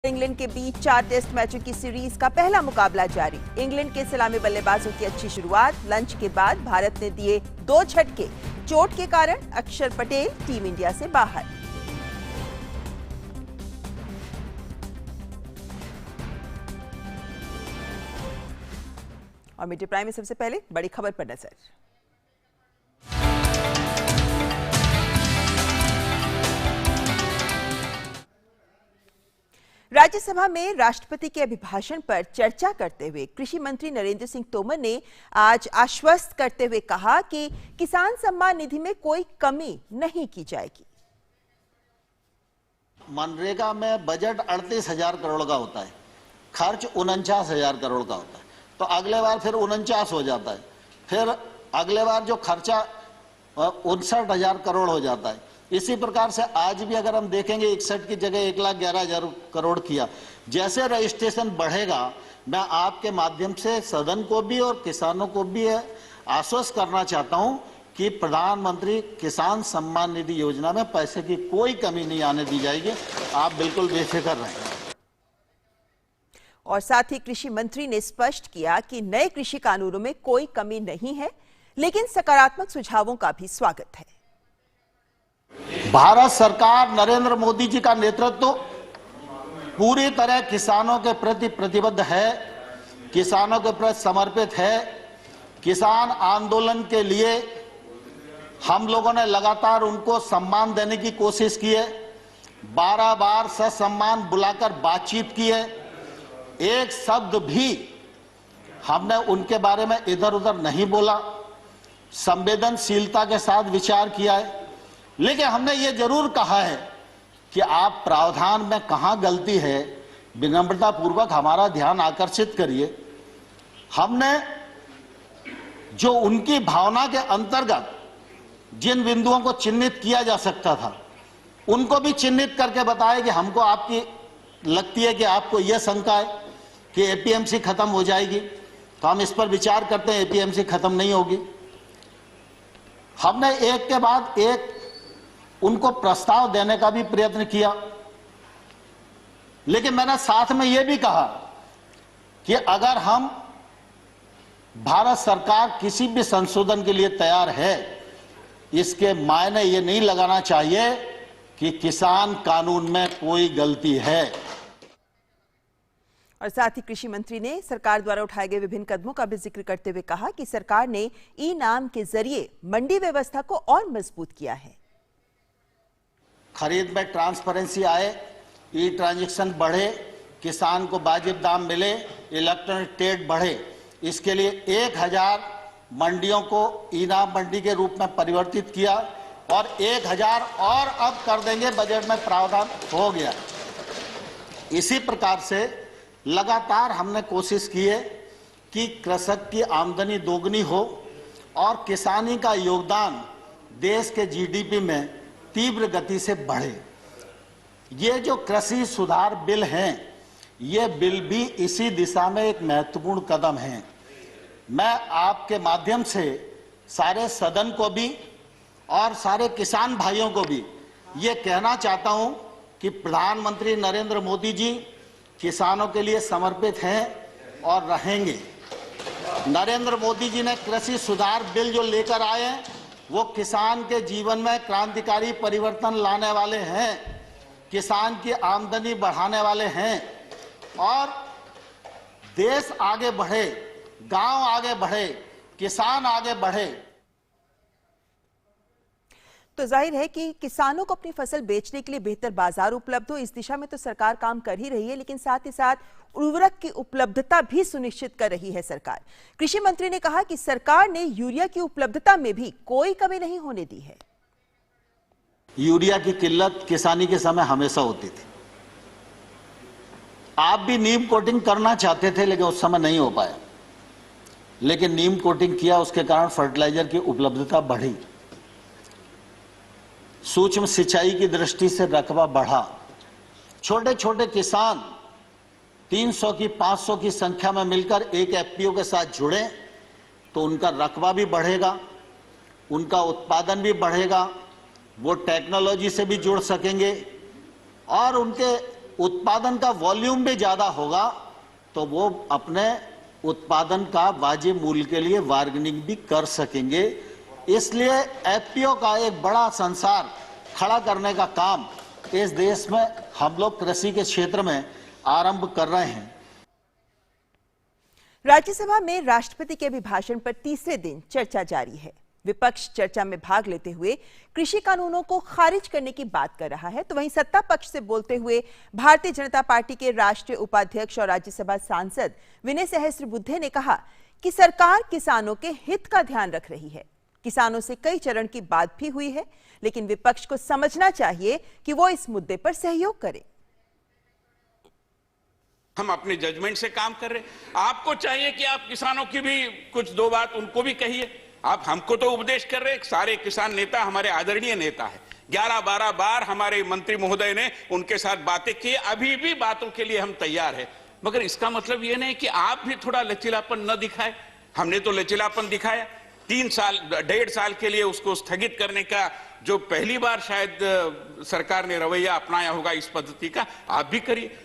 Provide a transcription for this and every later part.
England के बीच 4 test मैचों की सीरीज का पहला मुकाबला जारी। इंग्लैंड के सलामी बल्लेबाजों की अच्छी शुरुआत। लंच के बाद भारत ने दिए 2 झटके। चोट के कारण अक्षर पटेल टीम इंडिया से बाहर। और मीडिया प्राइम में सबसे पहले बड़ी खबर पर नजर। राज्यसभा में राष्ट्रपति के अभिभाषण पर चर्चा करते हुए कृषि मंत्री नरेंद्र सिंह तोमर ने आज आश्वस्त करते हुए कहा कि किसान सम्मान निधि में कोई कमी नहीं की जाएगी। मनरेगा में बजट 38,000 करोड़ का होता है, खर्च 49,000 करोड़ का होता है, तो अगले बार फिर 49 हो जाता है, फिर अगले बार जो खर्चा 59,000 करोड़ हो जाता है। इसी प्रकार से आज भी अगर हम देखेंगे 61 की जगह 1,11,000 करोड़ किया। जैसे रजिस्ट्रेशन बढ़ेगा, मैं आपके माध्यम से सदन को भी और किसानों को भी आश्वस्त करना चाहता हूं कि प्रधानमंत्री किसान सम्मान निधि योजना में पैसे की कोई कमी नहीं आने दी जाएगी। आप बिल्कुल बेफिक्र रहें। और साथ ही कृषि मंत्री ने स्पष्ट किया कि नए कृषि कानूनों में कोई कमी नहीं है, लेकिन सकारात्मक सुझावों का भी स्वागत है। भारत सरकार नरेंद्र मोदी जी का नेतृत्व पूरी तरह किसानों के प्रति प्रतिबद्ध है, किसानों के प्रति समर्पित है। किसान आंदोलन के लिए हम लोगों ने लगातार उनको सम्मान देने की कोशिश की है, 12 बार ससम्मान बुलाकर बातचीत की है। एक शब्द भी हमने उनके बारे में इधर उधर नहीं बोला, संवेदनशीलता के साथ विचार किया है। लेकिन हमने ये जरूर कहा है कि आप प्रावधान में कहां गलती है, विनम्रता पूर्वक हमारा ध्यान आकर्षित करिए। हमने जो उनकी भावना के अंतर्गत जिन बिंदुओं को चिन्हित किया जा सकता था, उनको भी चिन्हित करके बताया कि हमको आपकी लगती है कि आपको यह शंका है कि एपीएमसी खत्म हो जाएगी, तो हम इस पर विचार करते हैं। एपीएमसी खत्म नहीं होगी। हमने एक के बाद एक उनको प्रस्ताव देने का भी प्रयत्न किया, लेकिन मैंने साथ में यह भी कहा कि अगर हम भारत सरकार किसी भी संशोधन के लिए तैयार है, इसके मायने ये नहीं लगाना चाहिए कि किसान कानून में कोई गलती है। और साथ ही कृषि मंत्री ने सरकार द्वारा उठाए गए विभिन्न कदमों का भी जिक्र करते हुए कहा कि सरकार ने ई नाम के जरिए मंडी व्यवस्था को और मजबूत किया है। खरीद में ट्रांसपेरेंसी आए, ई ट्रांजैक्शन बढ़े, किसान को वाजिब दाम मिले, इलेक्ट्रॉनिक ट्रेड बढ़े। इसके लिए 1,000 मंडियों को ई नाम मंडी के रूप में परिवर्तित किया और 1,000 और अब कर देंगे, बजट में प्रावधान हो गया। इसी प्रकार से लगातार हमने कोशिश की है कि कृषक की आमदनी दोगुनी हो और किसानी का योगदान देश के जीडीपी में तीव्र गति से बढ़े। ये जो कृषि सुधार बिल हैं, ये बिल भी इसी दिशा में एक महत्वपूर्ण कदम है। मैं आपके माध्यम से सारे सदन को भी और सारे किसान भाइयों को भी ये कहना चाहता हूं कि प्रधानमंत्री नरेंद्र मोदी जी किसानों के लिए समर्पित हैं और रहेंगे। नरेंद्र मोदी जी ने कृषि सुधार बिल जो लेकर आए हैं, वो किसान के जीवन में क्रांतिकारी परिवर्तन लाने वाले हैं, किसान की आमदनी बढ़ाने वाले हैं और देश आगे बढ़े, गांव आगे बढ़े, किसान आगे बढ़े। तो जाहिर है कि किसानों को अपनी फसल बेचने के लिए बेहतर बाजार उपलब्ध हो, इस दिशा में तो सरकार काम कर ही रही है, लेकिन साथ ही साथ उर्वरक की उपलब्धता भी सुनिश्चित कर रही है सरकार। कृषि मंत्री ने कहा कि सरकार ने यूरिया की उपलब्धता में भी कोई कमी नहीं होने दी है। यूरिया की किल्लत किसानी के समय हमेशा होती थी। आप भी नीम कोटिंग करना चाहते थे, लेकिन उस समय नहीं हो पाया। लेकिन नीम कोटिंग किया, उसके कारण फर्टिलाइजर की उपलब्धता बढ़ी। सूक्ष्म सिंचाई की दृष्टि से रकबा बढ़ा। छोटे छोटे किसान 300 की 500 की संख्या में मिलकर एक एफपीओ के साथ जुड़े तो उनका रकबा भी बढ़ेगा, उनका उत्पादन भी बढ़ेगा, वो टेक्नोलॉजी से भी जुड़ सकेंगे और उनके उत्पादन का वॉल्यूम भी ज्यादा होगा तो वो अपने उत्पादन का वाजिब मूल्य के लिए बार्गेनिंग भी कर सकेंगे। इसलिए एफपीओ का एक बड़ा संसार खड़ा करने का काम इस देश में हम लोग कृषि के क्षेत्र में आरंभ कर रहे हैं। राज्यसभा में राष्ट्रपति के अभिभाषण पर तीसरे दिन चर्चा जारी है। विपक्ष चर्चा में भाग लेते हुए कृषि कानूनों को खारिज करने की बात कर रहा है, तो वहीं सत्ता पक्ष से बोलते हुए भारतीय जनता पार्टी के राष्ट्रीय उपाध्यक्ष और राज्यसभा सांसद विनय सहस्त्रबुद्धे ने कहा कि सरकार किसानों के हित का ध्यान रख रही है। किसानों से कई चरण की बात भी हुई है, लेकिन विपक्ष को समझना चाहिए कि वो इस मुद्दे पर सहयोग करे। हम अपने जजमेंट से काम कर रहे हैं। आपको चाहिए कि आप किसानों की भी कुछ दो बात उनको भी कहिए। आप हमको तो उपदेश कर रहे हैं। सारे किसान नेता हमारे आदरणीय नेता है। 11-12 बार हमारे मंत्री महोदय ने उनके साथ बातें की। अभी भी बातों के लिए हम तैयार हैं, मगर इसका मतलब यह नहीं कि आप भी थोड़ा लचीलापन न दिखाए। हमने तो लचीलापन दिखाया। 1.5 साल के लिए उसको स्थगित करने का जो पहली बार शायद सरकार ने रवैया अपनाया होगा इस पद्धति का, आप भी करिए।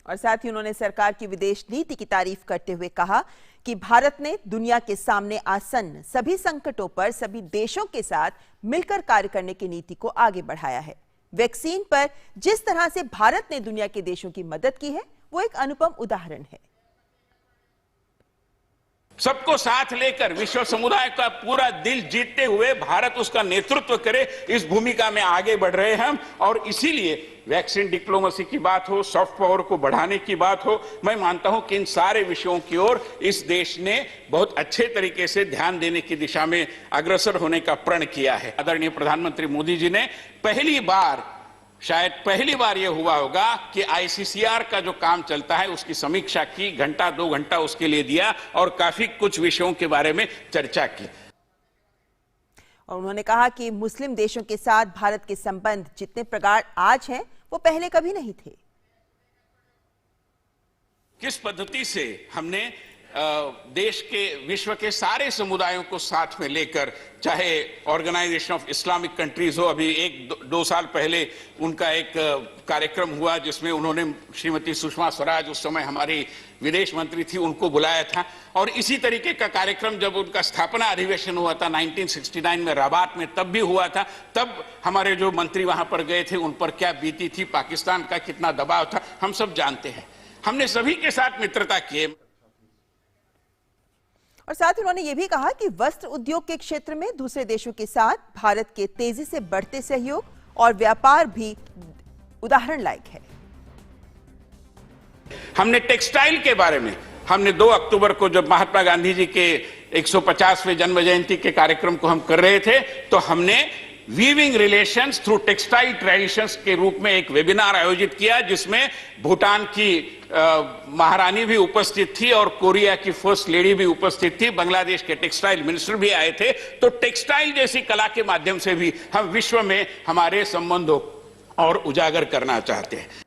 और साथ ही उन्होंने सरकार की विदेश नीति की तारीफ करते हुए कहा कि भारत ने दुनिया के सामने आसन्न सभी संकटों पर सभी देशों के साथ मिलकर कार्य करने की नीति को आगे बढ़ाया है। वैक्सीन पर जिस तरह से भारत ने दुनिया के देशों की मदद की है, वो एक अनुपम उदाहरण है। सबको साथ लेकर विश्व समुदाय का पूरा दिल जीतते हुए भारत उसका नेतृत्व करे, इस भूमिका में आगे बढ़ रहे हैं हम। और इसीलिए वैक्सीन डिप्लोमेसी की बात हो, सॉफ्ट पावर को बढ़ाने की बात हो, मैं मानता हूं कि इन सारे विषयों की ओर इस देश ने बहुत अच्छे तरीके से ध्यान देने की दिशा में अग्रसर होने का प्रण किया है। आदरणीय प्रधानमंत्री मोदी जी ने शायद पहली बार यह हुआ होगा कि आईसीसीआर का जो काम चलता है उसकी समीक्षा की, 1-2 घंटा उसके लिए दिया और काफी कुछ विषयों के बारे में चर्चा की। और उन्होंने कहा कि मुस्लिम देशों के साथ भारत के संबंध जितने प्रगाढ़ आज हैं, वो पहले कभी नहीं थे। किस पद्धति से हमने देश के विश्व के सारे समुदायों को साथ में लेकर, चाहे ऑर्गेनाइजेशन ऑफ इस्लामिक कंट्रीज हो, अभी 1-2 साल पहले उनका एक कार्यक्रम हुआ जिसमें उन्होंने श्रीमती सुषमा स्वराज, उस समय हमारी विदेश मंत्री थी, उनको बुलाया था। और इसी तरीके का कार्यक्रम जब उनका स्थापना अधिवेशन हुआ था 1969 में रबात में, तब भी हुआ था। तब हमारे जो मंत्री वहां पर गए थे, उन पर क्या बीती थी, पाकिस्तान का कितना दबाव था, हम सब जानते हैं। हमने सभी के साथ मित्रता की। और साथ ही उन्होंने ये भी कहा कि वस्त्र उद्योग के क्षेत्र में दूसरे देशों के साथ भारत के तेजी से बढ़ते सहयोग और व्यापार भी उदाहरण लायक है। हमने टेक्सटाइल के बारे में, हमने 2 अक्टूबर को जब महात्मा गांधी जी के 150वें जन्म जयंती के कार्यक्रम को हम कर रहे थे, तो हमने weaving relations through textile traditions के रूप में एक वेबिनार आयोजित किया, जिसमें भूटान की महारानी भी उपस्थित थी और कोरिया की फर्स्ट लेडी भी उपस्थित थी, बांग्लादेश के टेक्सटाइल मिनिस्टर भी आए थे। तो टेक्सटाइल जैसी कला के माध्यम से भी हम विश्व में हमारे संबंधों और उजागर करना चाहते हैं।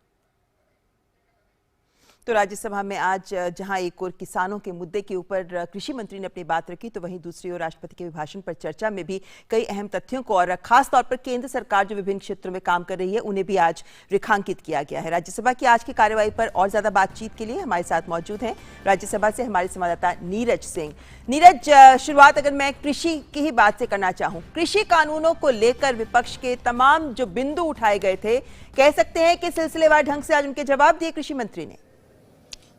तो राज्यसभा में आज जहां एक ओर किसानों के मुद्दे के ऊपर कृषि मंत्री ने अपनी बात रखी, तो वहीं दूसरी ओर राष्ट्रपति के अभिभाषण पर चर्चा में भी कई अहम तथ्यों को और खास तौर पर केंद्र सरकार जो विभिन्न क्षेत्रों में काम कर रही है, उन्हें भी आज रेखांकित किया गया है। राज्यसभा की आज की कार्यवाही पर और ज्यादा बातचीत के लिए हमारे साथ मौजूद हैं राज्यसभा से हमारे संवाददाता नीरज सिंह। नीरज, शुरुआत अगर मैं कृषि की ही बात से करना चाहूं, कृषि कानूनों को लेकर विपक्ष के तमाम जो बिंदु उठाए गए थे, कह सकते हैं कि सिलसिलेवार ढंग से आज उनके जवाब दिए कृषि मंत्री ने।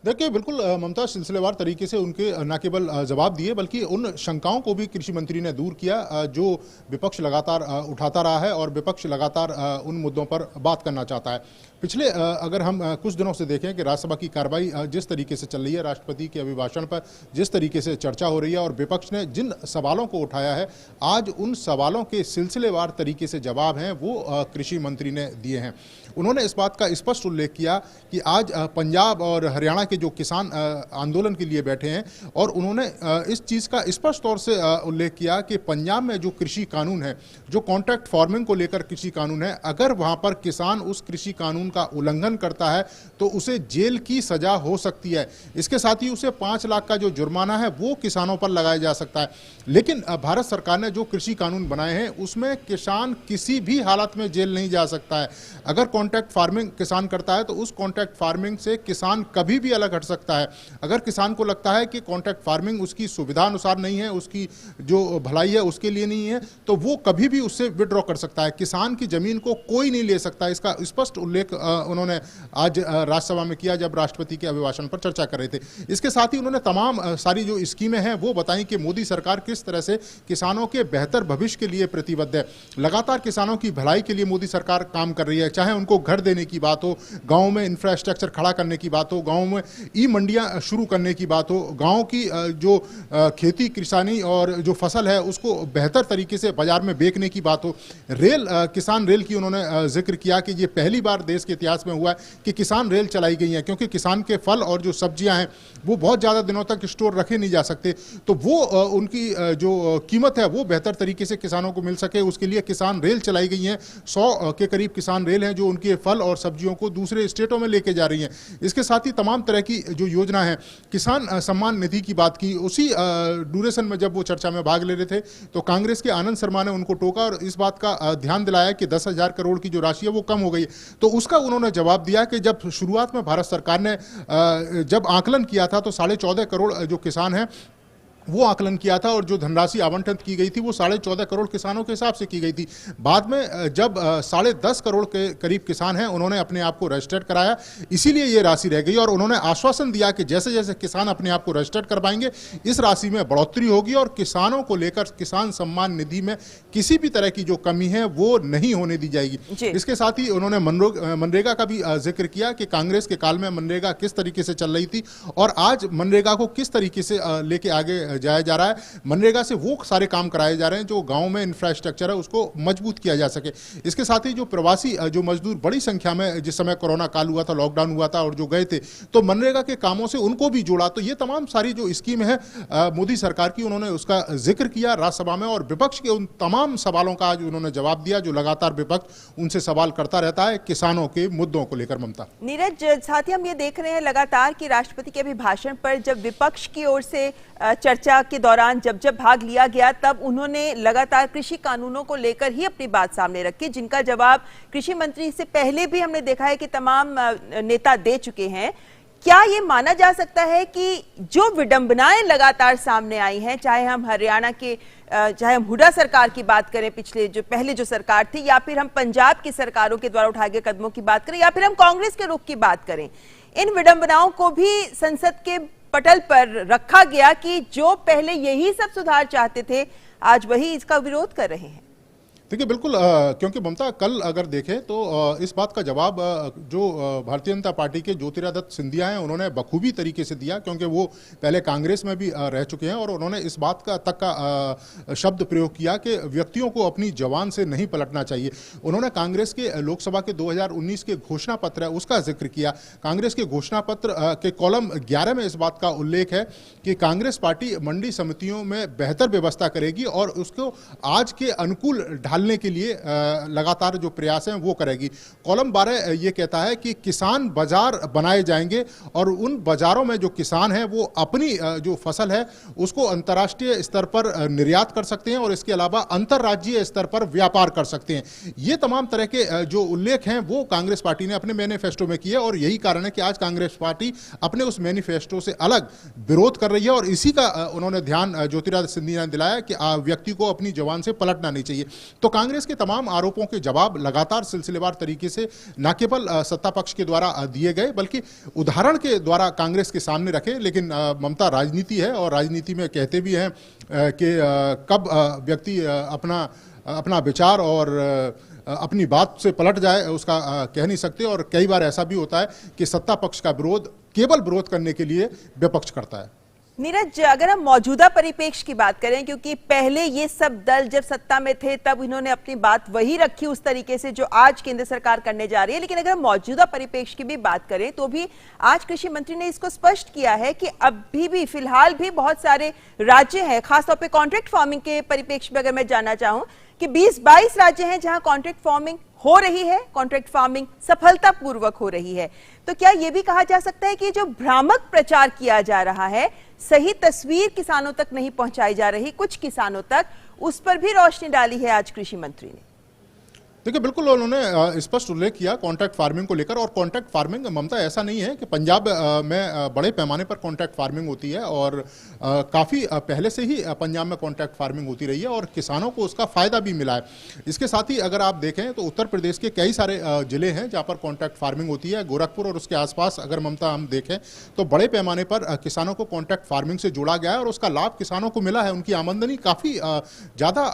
देखिए, बिल्कुल ममता, सिलसिलेवार तरीके से उनके न केवल जवाब दिए बल्कि उन शंकाओं को भी कृषि मंत्री ने दूर किया जो विपक्ष लगातार उठाता रहा है और विपक्ष लगातार उन मुद्दों पर बात करना चाहता है। पिछले अगर हम कुछ दिनों से देखें कि राज्यसभा की कार्रवाई जिस तरीके से चल रही है, राष्ट्रपति के अभिभाषण पर जिस तरीके से चर्चा हो रही है और विपक्ष ने जिन सवालों को उठाया है, आज उन सवालों के सिलसिलेवार तरीके से जवाब हैं वो कृषि मंत्री ने दिए हैं। उन्होंने इस बात का स्पष्ट उल्लेख किया कि आज पंजाब और हरियाणा के जो किसान आंदोलन के लिए बैठे हैं, और उन्होंने इस चीज़ का स्पष्ट तौर से उल्लेख किया कि पंजाब में जो कृषि कानून है, जो कॉन्ट्रैक्ट फार्मिंग को लेकर कृषि कानून है, अगर वहाँ पर किसान उस कृषि कानून का उल्लंघन करता है तो उसे जेल की सजा हो सकती है। इसके साथ ही उसे 5 लाख का जो जुर्माना है वो किसानों पर लगाया जा सकता है। लेकिन भारत सरकार ने जो कृषि कानून बनाए हैं उसमें किसान किसी भी हालत में जेल नहीं जा सकता है। अगर कॉन्ट्रैक्ट फार्मिंग किसान करता है तो उस कॉन्ट्रैक्ट फार्मिंग से किसान कभी भी अलग हट सकता है। अगर किसान को लगता है कि कॉन्ट्रैक्ट फार्मिंग उसकी सुविधा अनुसार नहीं है, उसकी जो भलाई है उसके लिए नहीं है, तो वो कभी भी उससे विड्रॉ कर सकता है। किसान की जमीन को कोई नहीं ले सकता। इसका स्पष्ट उल्लेख उन्होंने आज राज्यसभा में किया जब राष्ट्रपति के अभिभाषण पर चर्चा कर रहे थे। इसके साथ ही उन्होंने तमाम सारी जो स्कीमें हैं वो बताई कि मोदी सरकार किस तरह से किसानों के बेहतर भविष्य के लिए प्रतिबद्ध है। लगातार किसानों की भलाई के लिए मोदी सरकार काम कर रही है, चाहे उनको घर देने की बात हो, गाँव में इंफ्रास्ट्रक्चर खड़ा करने की बात हो, गाँव में ई मंडियाँ शुरू करने की बात हो, गाँव की जो खेती किसानी और जो फसल है उसको बेहतर तरीके से बाजार में बेचने की बात हो, रेल किसान रेल की उन्होंने जिक्र किया कि ये पहली बार देश के इतिहास में हुआ है कि किसान रेल चलाई गई है, क्योंकि किसान के फल और जो सब्जियां हैं वो बहुत ज़्यादा दिनों तक स्टोर रखे नहीं जा सकते, तो वो उनकी जो कीमत है वो बेहतर तरीके से किसानों को मिल सके, उसके लिए किसान रेल चलाई गई हैं। 100 के करीब किसान रेल हैं जो उनके फल और सब्जियों को दूसरे स्टेटों में लेके जा रही हैं। इसके साथ ही तमाम तरह की जो योजना है, किसान सम्मान निधि की बात की, उसी ड्यूरेशन में जब वो चर्चा में भाग ले रहे थे तो कांग्रेस के आनंद शर्मा ने उनको टोका और इस बात का ध्यान दिलाया कि 10,000 करोड़ की जो राशि है वो कम हो गई। तो उसका उन्होंने जवाब दिया कि जब शुरुआत में भारत सरकार ने जब आकलन किया था तो 14.5 करोड़ जो किसान हैं वो आकलन किया था और जो धनराशि आवंटित की गई थी वो 14.5 करोड़ किसानों के हिसाब से की गई थी। बाद में जब 10.5 करोड़ के करीब किसान हैं उन्होंने अपने आप को रजिस्टर्ड कराया, इसीलिए ये राशि रह गई और उन्होंने आश्वासन दिया कि जैसे जैसे किसान अपने आप को रजिस्टर्ड करवाएंगे इस राशि में बढ़ोतरी होगी और किसानों को लेकर किसान सम्मान निधि में किसी भी तरह की जो कमी है वो नहीं होने दी जाएगी। इसके साथ ही उन्होंने मनरेगा का भी जिक्र किया कि कांग्रेस के काल में मनरेगा किस तरीके से चल रही थी और आज मनरेगा को किस तरीके से लेके आगे जाया जा रहा है। मनरेगा से वो सारे काम कराए जा रहे हैं जो गांव में इंफ्रास्ट्रक्चर है उसको मजबूत किया जा सके। इसके साथ ही जो प्रवासी जो मजदूर बड़ी संख्या में जिस समय कोरोना काल हुआ था, लॉकडाउन हुआ था और जो गए थे तो मनरेगा के कामों से उनको भी जोड़ा। तो ये तमाम सारी जो स्कीम है मोदी सरकार की, उन्होंने उसका जिक्र किया राज्यसभा में और विपक्ष के उन तमाम सवालों का आज उन्होंने जवाब दिया जो लगातार विपक्ष उनसे सवाल करता रहता है किसानों के मुद्दों को लेकर। ममता, नीरज, साथ ही हम ये देख रहे हैं लगातार कि राष्ट्रपति के अभिभाषण पर जब विपक्ष की ओर से चर्चा के दौरान जब भाग लिया गया तब उन्होंने लगातार कृषि कानूनों को लेकर ही अपनी बात सामने रखी, जिनका जवाब कृषि मंत्री से पहले भी हमने देखा है कि तमाम नेता दे चुके हैं। क्या ये माना जा सकता है कि जो विडंबनाएं लगातार सामने आई हैं, चाहे हम हरियाणा के चाहे हम हुड्डा सरकार की बात करें, पहले जो सरकार थी, या फिर हम पंजाब की सरकारों के द्वारा उठाए गए कदमों की बात करें, या फिर हम कांग्रेस के रुख की बात करें, इन विडंबनाओं को भी संसद के पटल पर रखा गया कि जो पहले यही सब सुधार चाहते थे आज वही इसका विरोध कर रहे हैं? देखिए, बिल्कुल, क्योंकि ममता कल अगर देखें तो इस बात का जवाब जो भारतीय जनता पार्टी के ज्योतिरादित्य सिंधिया हैं उन्होंने बखूबी तरीके से दिया, क्योंकि वो पहले कांग्रेस में भी रह चुके हैं और उन्होंने इस बात का तक का शब्द प्रयोग किया कि व्यक्तियों को अपनी जवान से नहीं पलटना चाहिए। उन्होंने कांग्रेस के लोकसभा के 2019 के घोषणा पत्र है उसका जिक्र किया। कांग्रेस के घोषणा पत्र के कॉलम 11 में इस बात का उल्लेख है कि कांग्रेस पार्टी मंडी समितियों में बेहतर व्यवस्था करेगी और उसको आज के अनुकूल ढालने के लिए लगातार जो प्रयास हैं वो करेगी। कॉलम 12 ये कहता है कि किसान बाजार बनाए जाएंगे और उन बाजारों में जो किसान हैं वो अपनी जो फसल है उसको अंतर्राष्ट्रीय स्तर पर निर्यात कर सकते हैं और इसके अलावा अंतर्राज्यीय स्तर पर व्यापार कर सकते हैं। ये तमाम तरह के जो उल्लेख हैं वो कांग्रेस पार्टी ने अपने मैनिफेस्टो में किए और यही कारण है कि आज कांग्रेस पार्टी अपने उस मैनिफेस्टो से अलग विरोध कर रही है और इसी का उन्होंने ध्यान ज्योतिरादित्य सिंधिया ने दिलाया कि व्यक्ति को अपनी जवान से पलटना नहीं चाहिए। तो कांग्रेस के तमाम आरोपों के जवाब लगातार सिलसिलेवार तरीके से न केवल सत्ता पक्ष के द्वारा दिए गए बल्कि उदाहरण के द्वारा कांग्रेस के सामने रखे। लेकिन ममता, राजनीति है और राजनीति में कहते भी हैं कि कब व्यक्ति अपना विचार और अपनी बात से पलट जाए उसका कह नहीं सकते और कई बार ऐसा भी होता है कि सत्ता पक्ष का विरोध केवल विरोध करने के लिए विपक्ष करता है। नीरज, अगर हम मौजूदा परिप्रेक्ष्य की बात करें, क्योंकि पहले ये सब दल जब सत्ता में थे तब इन्होंने अपनी बात वही रखी उस तरीके से जो आज केंद्र सरकार करने जा रही है, लेकिन अगर हम मौजूदा परिप्रेक्ष्य की भी बात करें तो भी आज कृषि मंत्री ने इसको स्पष्ट किया है कि अभी भी फिलहाल भी बहुत सारे राज्य हैं, खासतौर पर कॉन्ट्रैक्ट फार्मिंग के परिप्रेक्ष्य में अगर मैं जानना चाहूँ कि 20-22 राज्य हैं जहां कॉन्ट्रैक्ट फार्मिंग हो रही है, कॉन्ट्रैक्ट फार्मिंग सफलतापूर्वक हो रही है। तो क्या यह भी कहा जा सकता है कि जो भ्रामक प्रचार किया जा रहा है, सही तस्वीर किसानों तक नहीं पहुंचाई जा रही, कुछ किसानों तक, उस पर भी रोशनी डाली है आज कृषि मंत्री ने? देखिए, बिल्कुल उन्होंने स्पष्ट उल्लेख किया कॉन्ट्रैक्ट फार्मिंग को लेकर। और कॉन्ट्रैक्ट फार्मिंग, ममता, ऐसा नहीं है कि पंजाब में बड़े पैमाने पर कॉन्ट्रैक्ट फार्मिंग होती है और काफ़ी पहले से ही पंजाब में कॉन्ट्रैक्ट फार्मिंग होती रही है और किसानों को उसका फ़ायदा भी मिला है। इसके साथ ही अगर आप देखें तो उत्तर प्रदेश के कई सारे ज़िले हैं जहाँ पर कॉन्ट्रैक्ट फार्मिंग होती है। गोरखपुर और उसके आसपास अगर ममता हम देखें तो बड़े पैमाने पर किसानों को कॉन्ट्रैक्ट फार्मिंग से जोड़ा गया है और उसका लाभ किसानों को मिला है। उनकी आमदनी काफ़ी ज़्यादा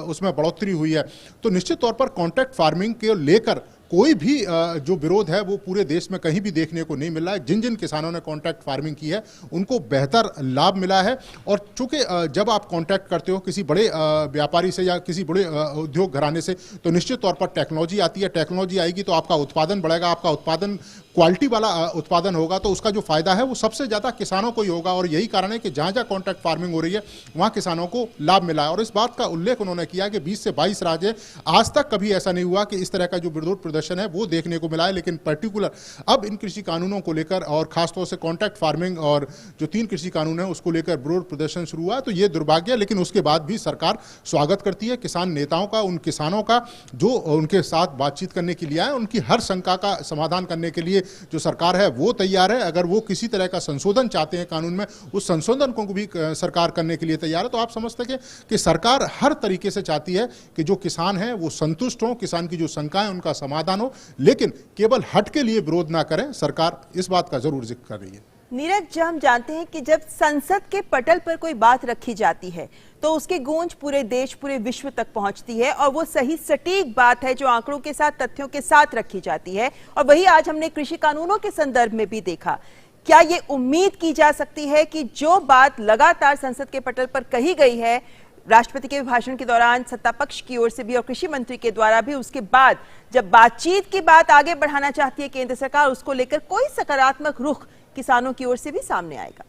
उसमें बढ़ोतरी हुई है। तो निश्चित तौर पर कॉन्ट्रैक्ट फार्मिंग के लेकर कोई भी जो विरोध है वो पूरे देश में कहीं भी देखने को नहीं मिल रहा है। जिन जिन किसानों ने कॉन्ट्रैक्ट फार्मिंग की है उनको बेहतर लाभ मिला है। और चूंकि जब आप कॉन्ट्रैक्ट करते हो किसी बड़े व्यापारी से या किसी बड़े उद्योग घराने से तो निश्चित तौर पर टेक्नोलॉजी आती है। टेक्नोलॉजी आएगी तो आपका उत्पादन बढ़ेगा, आपका उत्पादन क्वालिटी वाला उत्पादन होगा, तो उसका जो फायदा है वो सबसे ज़्यादा किसानों को ही होगा। और यही कारण है कि जहाँ जहाँ कॉन्ट्रैक्ट फार्मिंग हो रही है वहाँ किसानों को लाभ मिला है। और इस बात का उल्लेख उन्होंने किया कि 20 से 22 राज्य, आज तक कभी ऐसा नहीं हुआ कि इस तरह का जो विरोध प्रदर्शन है वो देखने को मिला है। लेकिन पर्टिकुलर अब इन कृषि कानूनों को लेकर और खासतौर से कॉन्ट्रैक्ट फार्मिंग और जो 3 कृषि कानून है उसको लेकर विरोध प्रदर्शन शुरू हुआ है। तो ये दुर्भाग्य है, लेकिन उसके बाद भी सरकार स्वागत करती है किसान नेताओं का, उन किसानों का जो उनके साथ बातचीत करने के लिए आए। उनकी हर शंका का समाधान करने के लिए जो सरकार है वो तैयार है। अगर वो किसी तरह का संशोधन चाहते हैं कानून में, उस संशोधन को भी सरकार करने के लिए तैयार है। तो आप समझते हैं कि सरकार हर तरीके से चाहती है कि जो किसान हैं वो संतुष्ट हों, किसान की जो शंकाएं उनका समाधान हो, लेकिन केवल हट के लिए विरोध ना करें। सरकार इस बात का जरूर जिक्र कर रही है। नीरज, हम जानते हैं कि जब संसद के पटल पर कोई बात रखी जाती है तो उसकी गूंज पूरे देश, पूरे विश्व तक पहुंचती है और वो सही सटीक बात है जो आंकड़ों के साथ, तथ्यों के साथ रखी जाती है। और वही आज हमने कृषि कानूनों के संदर्भ में भी देखा। क्या ये उम्मीद की जा सकती है कि जो बात लगातार संसद के पटल पर कही गई है, राष्ट्रपति के भाषण के दौरान सत्ता पक्ष की ओर से भी और कृषि मंत्री के द्वारा भी, उसके बाद जब बातचीत की बात आगे बढ़ाना चाहती है केंद्र सरकार, उसको लेकर कोई सकारात्मक रुख किसानों की ओर से भी सामने आएगा?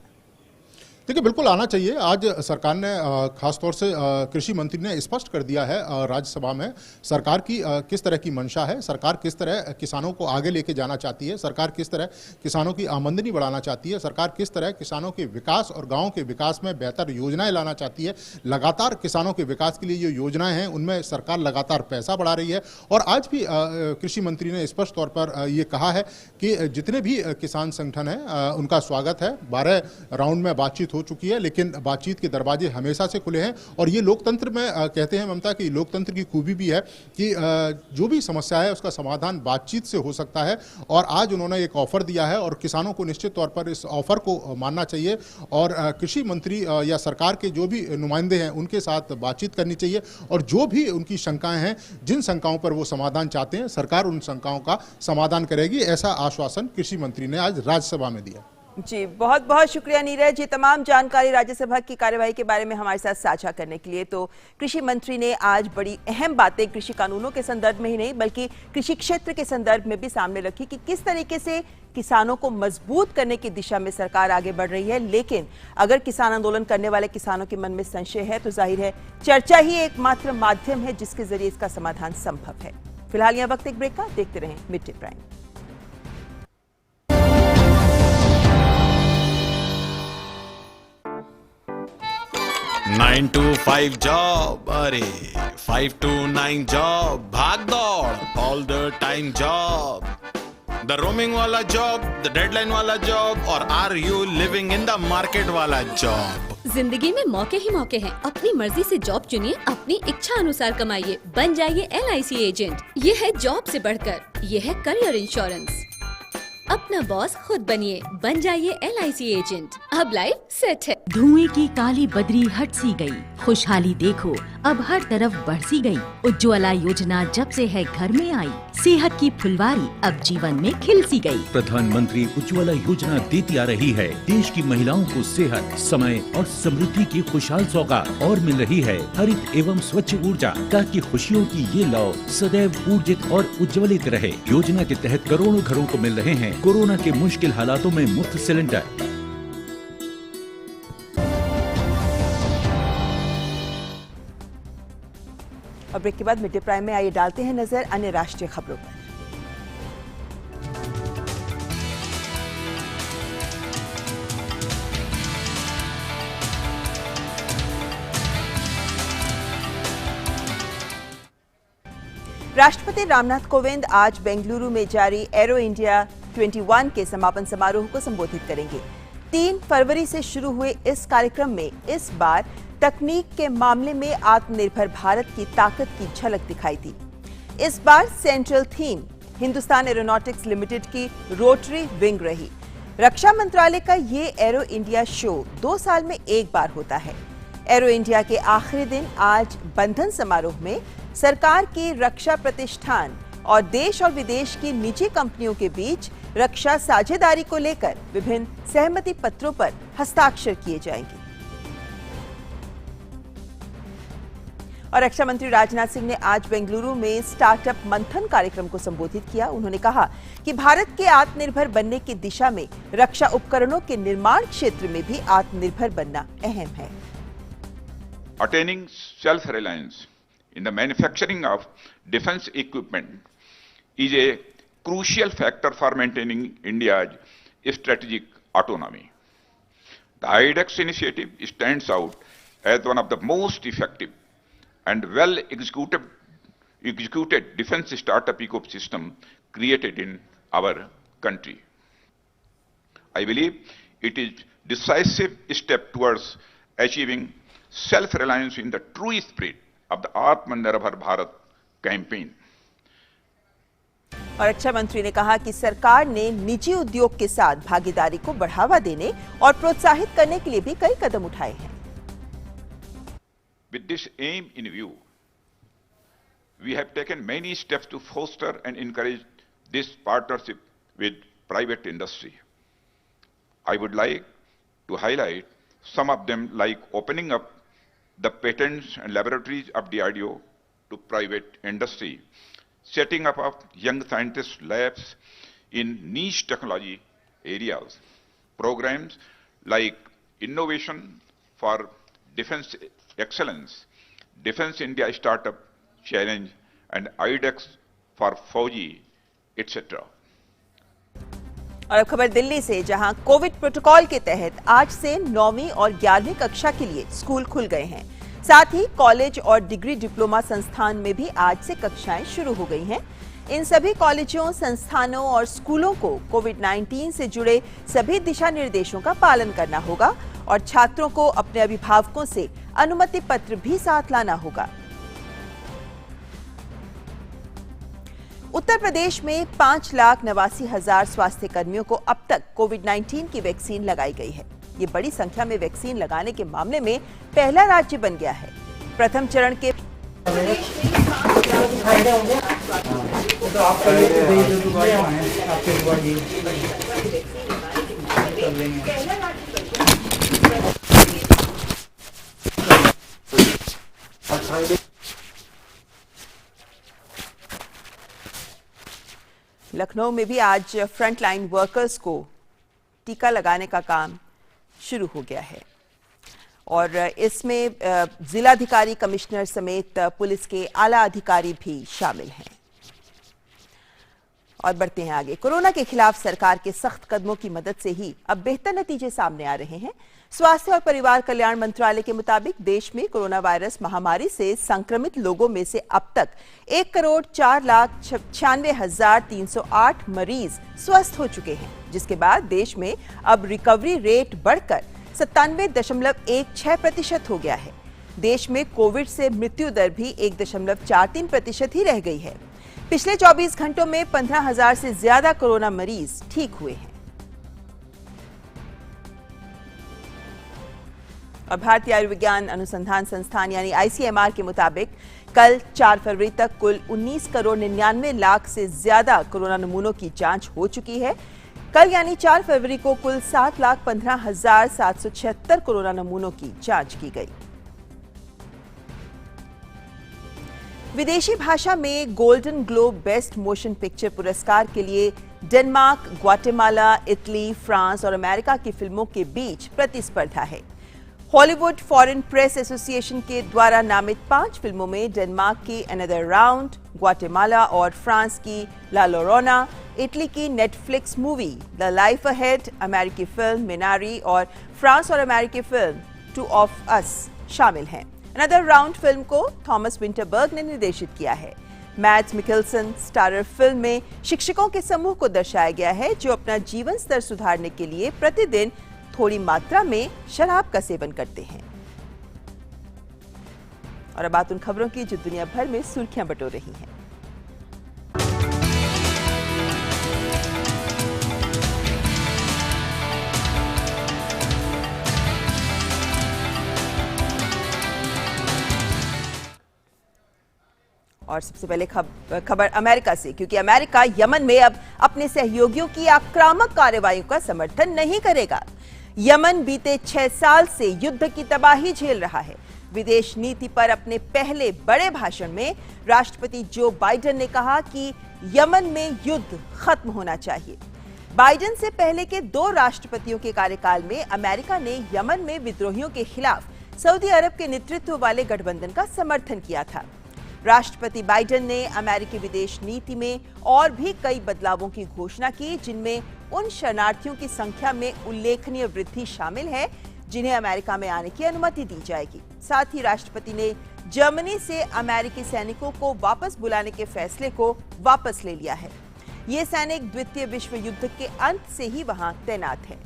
देखिए, बिल्कुल आना चाहिए। आज सरकार ने खासतौर से कृषि मंत्री ने स्पष्ट कर दिया है राज्यसभा में सरकार की किस तरह की मंशा है, सरकार किस तरह किसानों को आगे लेके जाना चाहती है, सरकार किस तरह किसानों की आमदनी बढ़ाना चाहती है, सरकार किस तरह किसानों के विकास और गाँव के विकास में बेहतर योजनाएं लाना चाहती है। लगातार किसानों के विकास के लिए जो योजनाएं हैं उनमें सरकार लगातार पैसा बढ़ा रही है। और आज भी कृषि मंत्री ने स्पष्ट तौर पर ये कहा है कि जितने भी किसान संगठन हैं उनका स्वागत है। 12 राउंड में बातचीत हो चुकी है, लेकिन बातचीत के दरवाजे हमेशा से खुले हैं। और ये लोकतंत्र में कहते हैं ममता कि लोकतंत्र की खूबी भी है कि जो भी समस्या है उसका समाधान बातचीत से हो सकता है। और आज उन्होंने एक ऑफर दिया है और किसानों को निश्चित तौर पर इस ऑफर को मानना चाहिए और कृषि मंत्री या सरकार के जो भी नुमाइंदे हैं उनके साथ बातचीत करनी चाहिए। और जो भी उनकी शंकाएं हैं, जिन शंकाओं पर वो समाधान चाहते हैं, सरकार उन शंकाओं का समाधान करेगी। ऐसा आश्वासन कृषि मंत्री ने आज राज्यसभा में दिया। जी, बहुत बहुत शुक्रिया नीरज, ये तमाम जानकारी राज्यसभा की कार्यवाही के बारे में हमारे साथ साझा करने के लिए। तो कृषि मंत्री ने आज बड़ी अहम बातें कृषि कानूनों के संदर्भ में ही नहीं बल्कि कृषि क्षेत्र के संदर्भ में भी सामने रखी कि किस तरीके से किसानों को मजबूत करने की दिशा में सरकार आगे बढ़ रही है। लेकिन अगर किसान आंदोलन करने वाले किसानों के मन में संशय है तो जाहिर है चर्चा ही एकमात्र माध्यम है जिसके जरिए इसका समाधान संभव है। फिलहाल यह वक्त एक ब्रेक का, देखते रहें mid day prime. 9 to 5 job, अरे 5 to 9 जॉब, भाग दौड़ all the time job, the roaming वाला जॉब, द डेडलाइन वाला जॉब, और are you living in the market वाला जॉब। जिंदगी में मौके ही मौके हैं। अपनी मर्जी से जॉब चुनिए, अपनी इच्छा अनुसार कमाइए, बन जाइए LIC एजेंट। ये है जॉब से बढ़कर, ये है करियर इंश्योरेंस। अपना बॉस खुद बनिए, बन जाइए LIC एजेंट। अब लाइफ सेट है। धुएं की काली बदरी हट सी गई, खुशहाली देखो अब हर तरफ बढ़ सी गई। उज्ज्वला योजना जब से है घर में आई, सेहत की फुलवारी अब जीवन में खिल सी गई। प्रधानमंत्री उज्ज्वला योजना देती आ रही है देश की महिलाओं को सेहत, समय और समृद्धि की खुशहाल सौगात और मिल रही है हरित एवं स्वच्छ ऊर्जा, ताकि खुशियों की ये लौ सदैव ऊर्जित और उज्ज्वलित रहे। योजना के तहत करोड़ों घरों को मिल रहे हैं कोरोना के मुश्किल हालातों में मुफ्त सिलेंडर। और ब्रेक के बाद मिड डे प्राइम में आइए डालते हैं नजर अन्य राष्ट्रीय खबरों पर। राष्ट्रपति रामनाथ कोविंद आज बेंगलुरु में जारी एरो इंडिया 21 के समापन समारोह को संबोधित करेंगे। 3 फरवरी से शुरू हुए इस कार्यक्रम में इस बार तकनीक के मामले में आत्मनिर्भर भारत की ताकत की झलक दिखाई दी। इस बार सेंट्रल थीम हिंदुस्तान एरोनॉटिक्स लिमिटेड की रोटरी विंग रही। रक्षा मंत्रालय का ये एरो इंडिया शो 2 साल में एक बार होता है। एरो इंडिया के आखिरी दिन आज बंधन समारोह में सरकार के रक्षा प्रतिष्ठान और देश और विदेश की निजी कंपनियों के बीच रक्षा साझेदारी को लेकर विभिन्न सहमति पत्रों पर हस्ताक्षर किए जाएंगे। और रक्षा मंत्री राजनाथ सिंह ने आज बेंगलुरु में स्टार्टअप मंथन कार्यक्रम को संबोधित किया। उन्होंने कहा कि भारत के आत्मनिर्भर बनने की दिशा में रक्षा उपकरणों के निर्माण क्षेत्र में भी आत्मनिर्भर बनना अहम है। Attaining self-reliance in the manufacturing of defense equipment is a crucial factor for maintaining India's strategic autonomy. The IDEX initiative stands out as one of the most effective and well-executed defense startup ecosystem created in our country. I believe it is a decisive step towards achieving self-reliance in the true spirit of the Atmanirbhar Bharat campaign. और रक्षा मंत्री ने कहा कि सरकार ने निजी उद्योग के साथ भागीदारी को बढ़ावा देने और प्रोत्साहित करने के लिए भी कई कदम उठाए हैं। With this aim in view, we have taken many steps to foster and encourage this partnership with private industry. I would like to highlight some of them, like opening up the patents and laboratories of DRDO to private industry, setting up of young scientist labs in niche technology areas, programs like Innovation for Defense Excellence, Defense India Startup Challenge, and IDEX for Fauji, etc. और अब खबर दिल्ली से, जहां Covid protocol के तहत आज से 9वीं और 11वीं कक्षा के लिए स्कूल खुल गए हैं। साथ ही कॉलेज और डिग्री डिप्लोमा संस्थान में भी आज से कक्षाएं शुरू हो गई हैं। इन सभी कॉलेजों, संस्थानों और स्कूलों को कोविड-19 से जुड़े सभी दिशा निर्देशों का पालन करना होगा और छात्रों को अपने अभिभावकों से अनुमति पत्र भी साथ लाना होगा। उत्तर प्रदेश में 5,89,000 स्वास्थ्य कर्मियों को अब तक कोविड-19 की वैक्सीन लगाई गई है। ये बड़ी संख्या में वैक्सीन लगाने के मामले में पहला राज्य बन गया है। प्रथम चरण के लखनऊ में भी आज फ्रंटलाइन वर्कर्स को टीका लगाने का काम शुरू हो गया है और इसमें जिलाधिकारी, कमिश्नर समेत पुलिस के आला अधिकारी भी शामिल हैं। और बढ़ते हैं आगे। कोरोना के खिलाफ सरकार के सख्त कदमों की मदद से ही अब बेहतर नतीजे सामने आ रहे हैं। स्वास्थ्य और परिवार कल्याण मंत्रालय के मुताबिक देश में कोरोना वायरस महामारी से संक्रमित लोगों में से अब तक 1,04,96,308 मरीज स्वस्थ हो चुके हैं, जिसके बाद देश में अब रिकवरी रेट बढ़कर 97.16% हो गया है। देश में कोविड से मृत्यु दर भी 1.43% ही रह गई है। पिछले 24 घंटों में 15,000 से ज्यादा कोरोना मरीज ठीक हुए हैं। और भारतीय आयुर्विज्ञान अनुसंधान संस्थान यानी ICMR के मुताबिक कल 4 फरवरी तक कुल 19 करोड़ 99 लाख से ज्यादा कोरोना नमूनों की जांच हो चुकी है। कल यानी 4 फरवरी को कुल 7,15,776 कोरोना नमूनों की जांच की गई। विदेशी भाषा में golden globe best motion picture पुरस्कार के लिए डेनमार्क, ग्वाटेमाला, इटली, फ्रांस और अमेरिका की फिल्मों के बीच प्रतिस्पर्धा है। हॉलीवुड फॉरेन प्रेस एसोसिएशन के द्वारा नामित 5 फिल्मों में डेनमार्क की अनदर राउंड, ग्वाटेमाला और फ्रांस की ला लोरोना, इटली की Netflix movie the life ahead, अमेरिकी फिल्म मिनारी और फ्रांस और अमेरिकी फिल्म टू ऑफ अस शामिल हैं। अनदर राउंड फिल्म को थॉमस विंटरबर्ग ने निर्देशित किया है। मैड्स मिकेल्सन स्टारर फिल्म में शिक्षकों के समूह को दर्शाया गया है जो अपना जीवन स्तर सुधारने के लिए प्रतिदिन थोड़ी मात्रा में शराब का सेवन करते हैं। और अब बात उन खबरों की जो दुनिया भर में सुर्खियां बटोर रही हैं। और सबसे पहले खबर अमेरिका से, क्योंकि अमेरिका यमन में अब अपने सहयोगियों की आक्रामक कार्रवाइयों का समर्थन नहीं करेगा। यमन बीते 6 साल से युद्ध की तबाही झेल रहा है। विदेश नीति पर अपने पहले बड़े भाषण में राष्ट्रपति जो बाइडेन ने कहा कि यमन में युद्ध खत्म होना चाहिए। बाइडेन से पहले के 2 राष्ट्रपतियों के कार्यकाल में अमेरिका ने यमन में विद्रोहियों के खिलाफ सऊदी अरब के नेतृत्व वाले गठबंधन का समर्थन किया था। राष्ट्रपति बाइडेन ने अमेरिकी विदेश नीति में और भी कई बदलावों की घोषणा की, जिनमें उन शरणार्थियों की संख्या में उल्लेखनीय वृद्धि शामिल है जिन्हें अमेरिका में आने की अनुमति दी जाएगी। साथ ही राष्ट्रपति ने जर्मनी से अमेरिकी सैनिकों को वापस बुलाने के फैसले को वापस ले लिया है। ये सैनिक द्वितीय विश्व युद्ध के अंत से ही वहां तैनात हैं।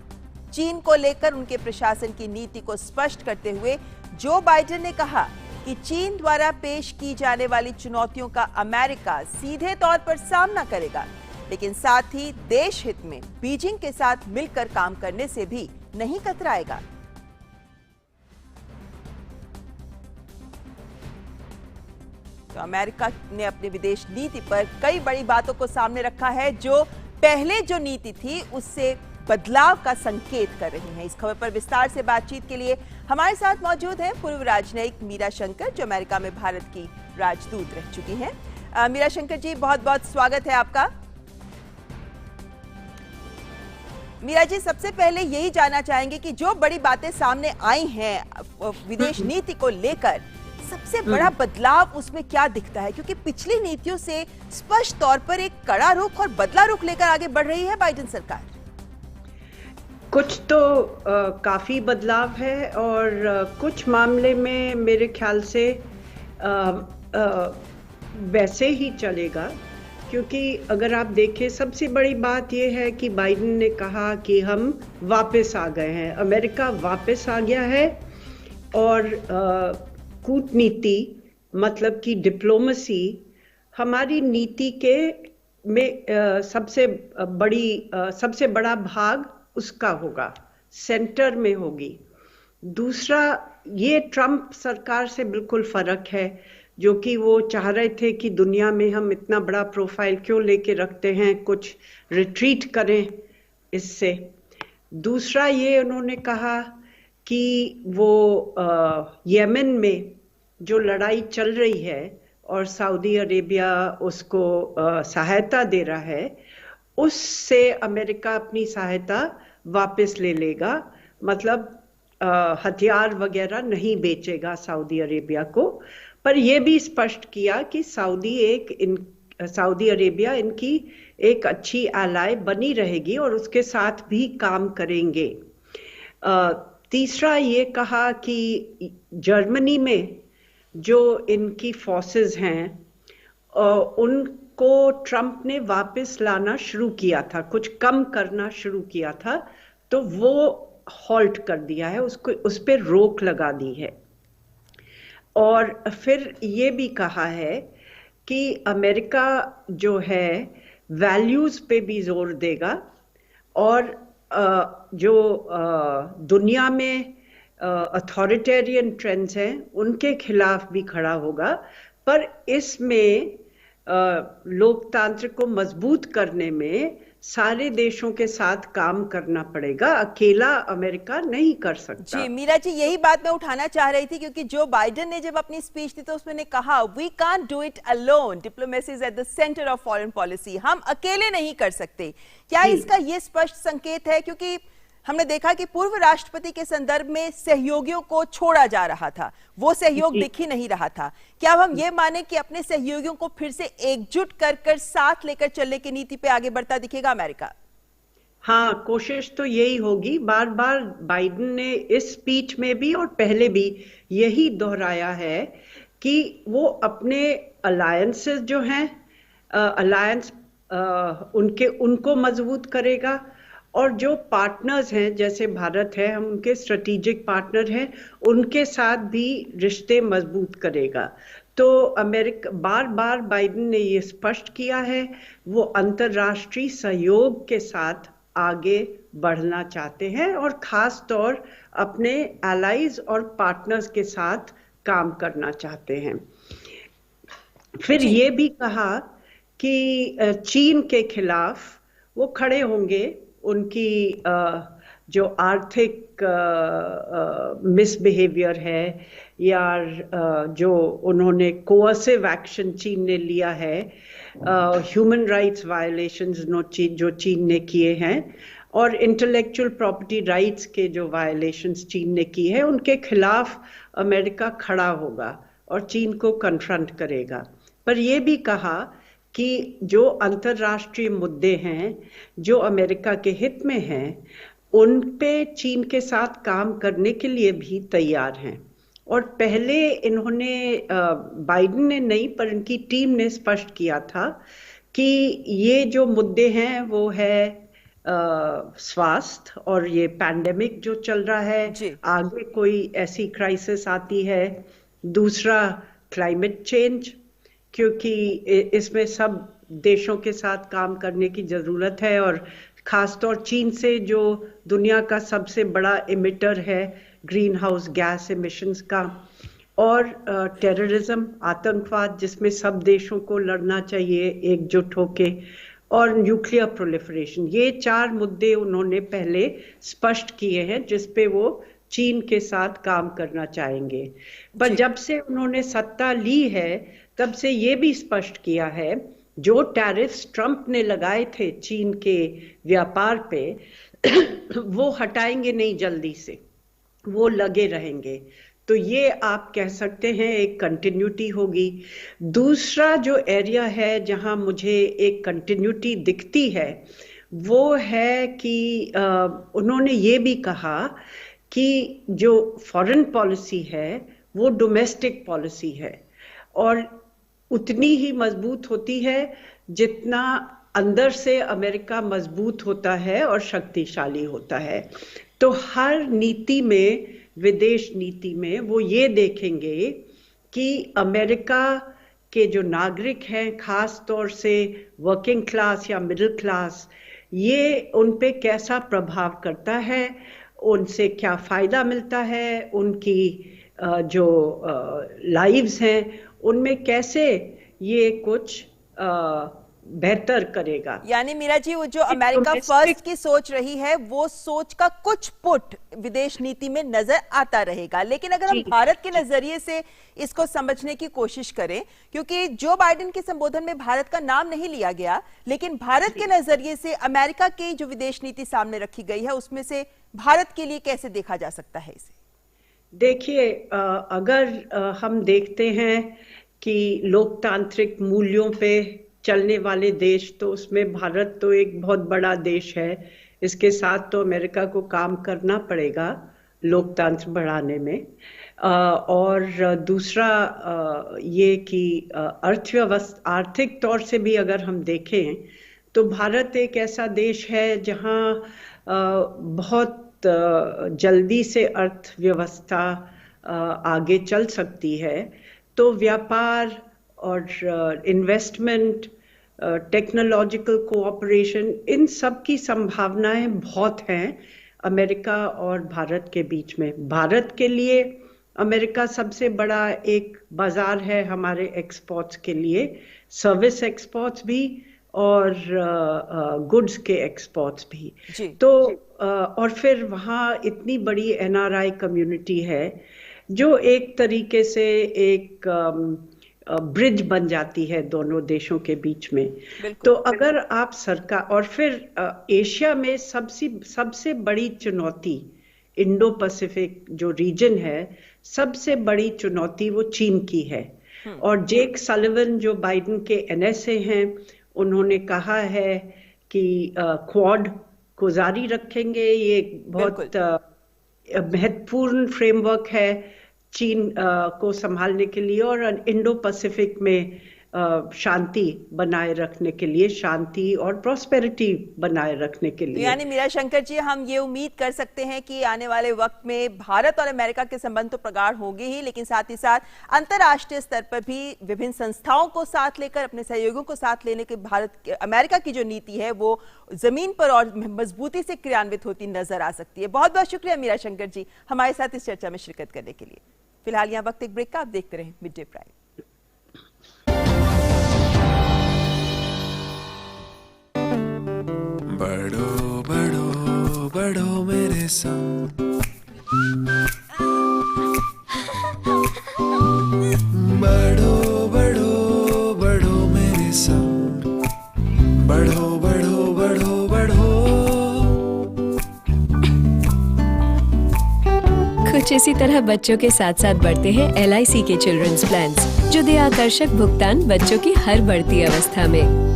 चीन को लेकर उनके प्रशासन की नीति को स्पष्ट करते हुए जो बाइडेन ने कहा कि चीन द्वारा पेश की जाने वाली चुनौतियों का अमेरिका सीधे तौर पर सामना करेगा, लेकिन साथ ही देश हित में बीजिंग के साथ मिलकर काम करने से भी नहीं कतराएगा। तो अमेरिका ने अपनी विदेश नीति पर कई बड़ी बातों को सामने रखा है जो पहले जो नीति थी उससे बदलाव का संकेत कर रही हैं। इस खबर पर विस्तार से बातचीत के लिए हमारे साथ मौजूद हैं पूर्व राजनयिक मीरा शंकर, जो अमेरिका में भारत की राजदूत रह चुकी हैं। मीरा शंकर जी, बहुत बहुत स्वागत है आपका। मीरा जी, सबसे पहले यही जानना चाहेंगे कि जो बड़ी बातें सामने आई हैं विदेश नीति को लेकर, सबसे बड़ा बदलाव उसमें क्या दिखता है? क्योंकि पिछली नीतियों से स्पष्ट तौर पर एक कड़ा रुख और बदला रुख लेकर आगे बढ़ रही है बाइडेन सरकार। कुछ तो काफ़ी बदलाव है और कुछ मामले में मेरे ख्याल से वैसे ही चलेगा, क्योंकि अगर आप देखें सबसे बड़ी बात यह है कि बाइडेन ने कहा कि हम वापस आ गए हैं, अमेरिका वापस आ गया है और कूटनीति मतलब कि डिप्लोमेसी हमारी नीति के में सबसे बड़ा भाग उसका होगा, सेंटर में होगी। दूसरा, ये ट्रंप सरकार से बिल्कुल फर्क है, जो कि वो चाह रहे थे कि दुनिया में हम इतना बड़ा प्रोफाइल क्यों लेके रखते हैं, कुछ रिट्रीट करें इससे। दूसरा, ये उन्होंने कहा कि वो यमन में जो लड़ाई चल रही है और सऊदी अरेबिया उसको सहायता दे रहा है, उससे अमेरिका अपनी सहायता वापस ले लेगा, मतलब हथियार वगैरह नहीं बेचेगा सऊदी अरेबिया को। पर यह भी स्पष्ट किया कि सऊदी अरेबिया इनकी एक अच्छी एलाय बनी रहेगी और उसके साथ भी काम करेंगे। तीसरा, ये कहा कि जर्मनी में जो इनकी फोर्सेस हैं उनको ट्रंप ने वापस लाना शुरू किया था, कुछ कम करना शुरू किया था, तो वो हॉल्ट कर दिया है, उसको उस पर रोक लगा दी है। और फिर ये भी कहा है कि अमेरिका जो है वैल्यूज पे भी जोर देगा और जो दुनिया में अथॉरिटेरियन ट्रेंड्स हैं उनके खिलाफ भी खड़ा होगा, पर इसमें लोकतंत्र को मजबूत करने में सारे देशों के साथ काम करना पड़ेगा, अकेला अमेरिका नहीं कर सकता। जी मीरा जी, यही बात मैं उठाना चाह रही थी, क्योंकि जो बाइडेन ने जब अपनी स्पीच दी तो उसमें कहा we can't do it alone, diplomacy is at the centre of foreign policy, हम अकेले नहीं कर सकते। क्या इसका ये स्पष्ट संकेत है, क्योंकि हमने देखा कि पूर्व राष्ट्रपति के संदर्भ में सहयोगियों को छोड़ा जा रहा था, वो सहयोग दिख ही नहीं रहा था, क्या अब हम ये माने कि अपने सहयोगियों को फिर से एकजुट कर साथ लेकर चलने की नीति पे आगे बढ़ता दिखेगा अमेरिका? हाँ, कोशिश तो यही होगी। बार बार बाइडेन ने इस स्पीच में भी और पहले भी यही दोहराया है कि वो अपने अलायंसेस जो हैं, अलायंस उनको मजबूत करेगा, और जो पार्टनर्स हैं जैसे भारत है, हम उनके स्ट्रेटेजिक पार्टनर हैं, उनके साथ भी रिश्ते मजबूत करेगा। तो अमेरिका बार बार बाइडेन ने ये स्पष्ट किया है वो अंतर्राष्ट्रीय सहयोग के साथ आगे बढ़ना चाहते हैं और खास तौर अपने एलाइज और पार्टनर्स के साथ काम करना चाहते हैं। फिर ये भी कहा कि चीन के खिलाफ वो खड़े होंगे, उनकी जो आर्थिक मिसबिहेवियर है या जो उन्होंने कोअर्सिव एक्शन चीन ने लिया है, ह्यूमन राइट्स वायलेशंस जो चीन ने किए हैं और इंटेलेक्चुअल प्रॉपर्टी राइट्स के जो वायलेशंस चीन ने किए हैं, उनके खिलाफ अमेरिका खड़ा होगा और चीन को कन्फ्रंट करेगा। पर यह भी कहा कि जो अंतर्राष्ट्रीय मुद्दे हैं जो अमेरिका के हित में हैं, उन पे चीन के साथ काम करने के लिए भी तैयार हैं। और पहले इन्होंने बाइडेन ने नहीं पर इनकी टीम ने स्पष्ट किया था कि ये जो मुद्दे हैं वो है स्वास्थ्य और ये पैंडेमिक जो चल रहा है, आगे कोई ऐसी क्राइसिस आती है, दूसरा क्लाइमेट चेंज, क्योंकि इसमें सब देशों के साथ काम करने की जरूरत है और खासतौर चीन से जो दुनिया का सबसे बड़ा इमिटर है ग्रीन हाउस गैस एमिशंस का, और टेररिज्म, आतंकवाद जिसमें सब देशों को लड़ना चाहिए एकजुट होके, और न्यूक्लियर प्रोलिफरेशन। ये 4 मुद्दे उन्होंने पहले स्पष्ट किए हैं जिस पे वो चीन के साथ काम करना चाहेंगे। पर जब से उन्होंने सत्ता ली है तब से ये भी स्पष्ट किया है जो टैरिफ्स ट्रंप ने लगाए थे चीन के व्यापार पे वो हटाएंगे नहीं जल्दी से, वो लगे रहेंगे। तो ये आप कह सकते हैं एक कंटिन्यूटी होगी। दूसरा जो एरिया है जहां मुझे एक कंटिन्यूटी दिखती है वो है कि उन्होंने ये भी कहा कि जो फॉरेन पॉलिसी है वो डोमेस्टिक पॉलिसी है और उतनी ही मजबूत होती है जितना अंदर से अमेरिका मजबूत होता है और शक्तिशाली होता है। तो हर नीति में, विदेश नीति में वो ये देखेंगे कि अमेरिका के जो नागरिक हैं, खास तौर से वर्किंग क्लास या मिडिल क्लास, ये उन पे कैसा प्रभाव करता है, उनसे क्या फायदा मिलता है, उनकी जो लाइव्स हैं उनमें कैसे ये कुछ बेहतर करेगा। यानी मीरा जी, वो जो अमेरिका फर्स्ट की सोच रही है वो सोच का कुछ पुट विदेश नीति में नजर आता रहेगा। लेकिन अगर हम भारत के नजरिए से इसको समझने की कोशिश करें, क्योंकि जो बाइडेन के संबोधन में भारत का नाम नहीं लिया गया, लेकिन भारत के नजरिए से अमेरिका की जो विदेश नीति सामने रखी गई है उसमें से भारत के लिए कैसे देखा जा सकता है इसे? देखिए, अगर हम देखते हैं कि लोकतांत्रिक मूल्यों पे चलने वाले देश, तो उसमें भारत तो एक बहुत बड़ा देश है। इसके साथ तो अमेरिका को काम करना पड़ेगा लोकतंत्र बढ़ाने में। और दूसरा ये कि अर्थव्यवस्था, आर्थिक तौर से भी अगर हम देखें तो भारत एक ऐसा देश है जहां बहुत जल्दी से अर्थव्यवस्था आगे चल सकती है। तो व्यापार और इन्वेस्टमेंट, टेक्नोलॉजिकल कोऑपरेशन, इन सब की संभावनाएं बहुत हैं अमेरिका और भारत के बीच में। भारत के लिए अमेरिका सबसे बड़ा एक बाजार है हमारे एक्सपोर्ट्स के लिए, सर्विस एक्सपोर्ट्स भी और गुड्स के एक्सपोर्ट्स भी। तो और फिर वहाँ इतनी बड़ी एनआरआई कम्युनिटी है जो एक तरीके से एक ब्रिज बन जाती है दोनों देशों के बीच में। तो अगर आप सरकार, और फिर एशिया में सबसे बड़ी चुनौती, इंडो पैसिफिक जो रीजन है, सबसे बड़ी चुनौती वो चीन की है। और जेक सलिवन जो बाइडेन के एनएसए हैं, उन्होंने कहा है कि क्वाड को जारी रखेंगे। ये बहुत महत्वपूर्ण फ्रेमवर्क है चीन को संभालने के लिए और इंडो पैसिफिक में शांति बनाए रखने के लिए, शांति और प्रॉस्पेरिटी बनाए रखने के लिए। यानी मीरा शंकर जी, हम ये उम्मीद कर सकते हैं कि आने वाले वक्त में भारत और अमेरिका के संबंध तो प्रगाढ़ होंगे ही, लेकिन साथ ही साथ अंतर्राष्ट्रीय स्तर पर भी विभिन्न संस्थाओं को साथ लेकर, अपने सहयोगियों को साथ लेने के अमेरिका की जो नीति है वो जमीन पर और मजबूती से क्रियान्वित होती नजर आ सकती है। बहुत बहुत शुक्रिया मीरा शंकर जी हमारे साथ इस चर्चा में शिरकत करने के लिए। फिलहाल यहाँ वक्त एक ब्रेक का, आप देखते रहें मिड डे प्राइम। बढ़ो बढ़ो बढ़ो मेरे संग, बढ़ो बढ़ो बढ़ो मेरे संग, बढ़ो बढ़ो बढ़ो बढ़ो। कुछ इसी तरह बच्चों के साथ साथ बढ़ते हैं LIC के चिल्ड्रंस प्लान्स, जो दे आकर्षक भुगतान बच्चों की हर बढ़ती अवस्था में।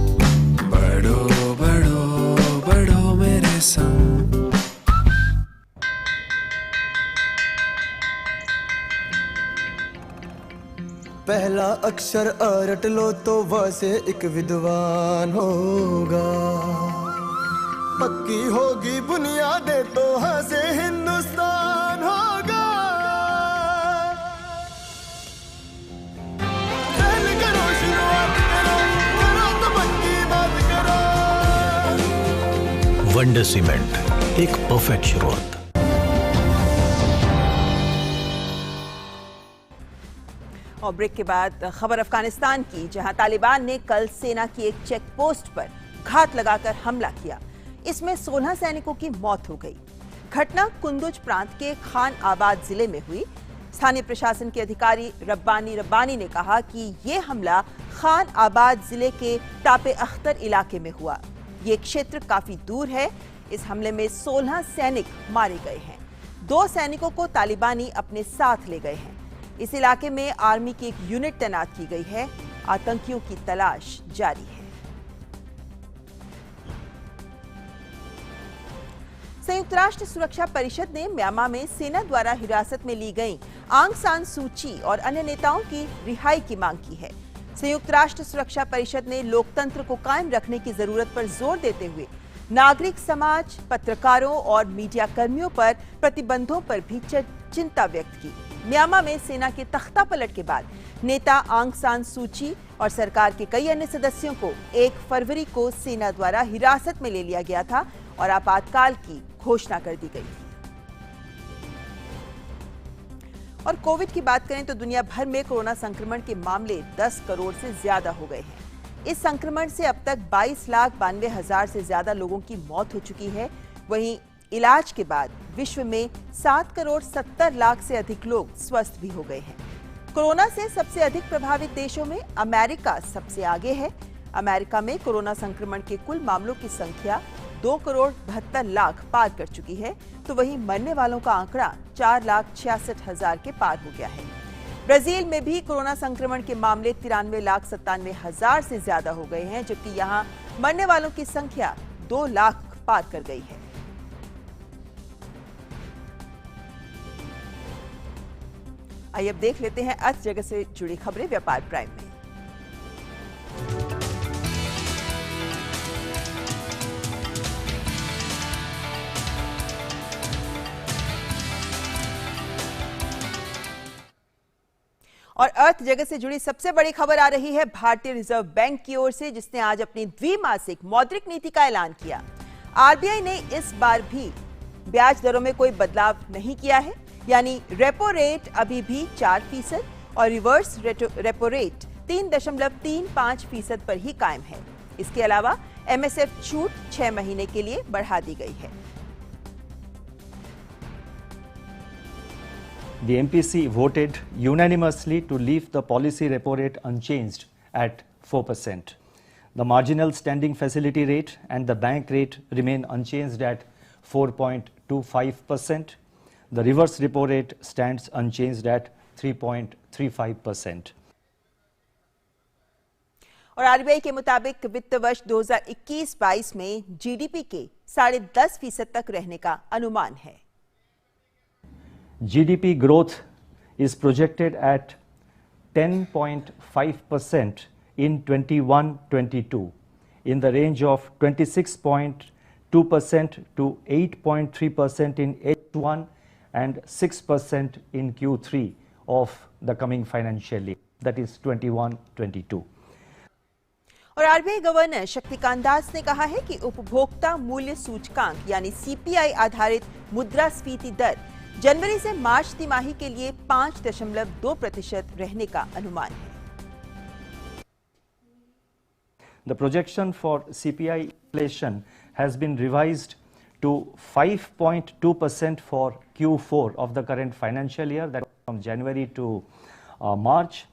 पहला अक्षर रट लो तो वह से एक विद्वान होगा, पक्की होगी बुनियादें तो हाँ से हिंदुस्तान होगा। पहले करो शुरुआत करो, करो तो पक्की बात करो। वंडर सीमेंट, एक परफेक्ट शुरुआत। और ब्रेक के बाद खबर अफगानिस्तान की, जहां तालिबान ने कल सेना की एक चेक पोस्ट पर घात लगाकर हमला किया। इसमें 16 सैनिकों की मौत हो गई। घटना कुंदुज प्रांत के खान आबाद जिले में हुई। स्थानीय प्रशासन के अधिकारी रब्बानी ने कहा कि ये हमला खान आबाद जिले के तापे अख्तर इलाके में हुआ। ये क्षेत्र काफी दूर है। इस हमले में 16 सैनिक मारे गए हैं। 2 सैनिकों को तालिबानी अपने साथ ले गए हैं। इस इलाके में आर्मी की एक यूनिट तैनात की गई है। आतंकियों की तलाश जारी है। संयुक्त राष्ट्र सुरक्षा परिषद ने म्यांमार में सेना द्वारा हिरासत में ली गई आंग सान सूची और अन्य नेताओं की रिहाई की मांग की है। संयुक्त राष्ट्र सुरक्षा परिषद ने लोकतंत्र को कायम रखने की जरूरत पर जोर देते हुए नागरिक समाज, पत्रकारों और मीडिया कर्मियों पर प्रतिबंधों पर भी चिंता व्यक्त की। म्यांमार में सेना के तख्ता पलट के बाद नेता आंग सान सूची और सरकार के कई अन्य सदस्यों को 1 फरवरी को सेना द्वारा हिरासत में ले लिया गया था और आपातकाल की घोषणा कर दी गई थी। और कोविड की बात करें तो दुनिया भर में कोरोना संक्रमण के मामले 10 करोड़ से ज्यादा हो गए हैं। इस संक्रमण से अब तक 22,92,000 से ज्यादा लोगों की मौत हो चुकी है। वहीं इलाज के बाद विश्व में 7 करोड़ 70 लाख से अधिक लोग स्वस्थ भी हो गए हैं। कोरोना से सबसे अधिक प्रभावित देशों में अमेरिका सबसे आगे है। अमेरिका में कोरोना संक्रमण के कुल मामलों की संख्या 2 करोड़ 72 लाख पार कर चुकी है, तो वहीं मरने वालों का आंकड़ा 4,66,000 के पार हो गया है। ब्राजील में भी कोरोना संक्रमण के मामले 93,97,000 से ज्यादा हो गए हैं, जबकि यहां मरने वालों की संख्या 2 लाख पार कर गई है। आइए अब देख लेते हैं अर्थ जगत से जुड़ी खबरें व्यापार प्राइम में। और अर्थ जगत से जुड़ी सबसे बड़ी खबर आ रही है भारतीय रिजर्व बैंक की ओर से, जिसने आज अपनी द्विमासिक मौद्रिक नीति का ऐलान किया। आरबीआई ने इस बार भी ब्याज दरों में कोई बदलाव नहीं किया है, यानी रेपो रेट अभी भी 4% और रिवर्स रेपो रेट 3.35% पर ही कायम है। इसके अलावा MSF छूट 6 महीने के लिए बढ़ा दी गई है। The MPC voted unanimously to leave the policy repo rate unchanged at 4%. The marginal standing facility rate and the bank rate remain unchanged at 4.25%. The reverse repo rate stands unchanged at 3.35%. और RBI के मुताबिक वित्त वर्ष 2021-22 में GDP के 10.5% तक रहने का अनुमान है। GDP growth is projected at 10.5% in 21-22, in the range of 26.2% to 8.3% in H1 and 6% in Q3 of the coming financial year, that is 21-22. और RBI गवर्नर शक्तिकांत दास ने कहा है कि उपभोक्ता मूल्य सूचकांक यानी CPI आधारित मुद्रास्फीति दर जनवरी से मार्च तिमाही के लिए 5.2% रहने का अनुमान है। The projection for CPI inflation has been revised to 5.2% for Q4 of the current financial year, that from January to March,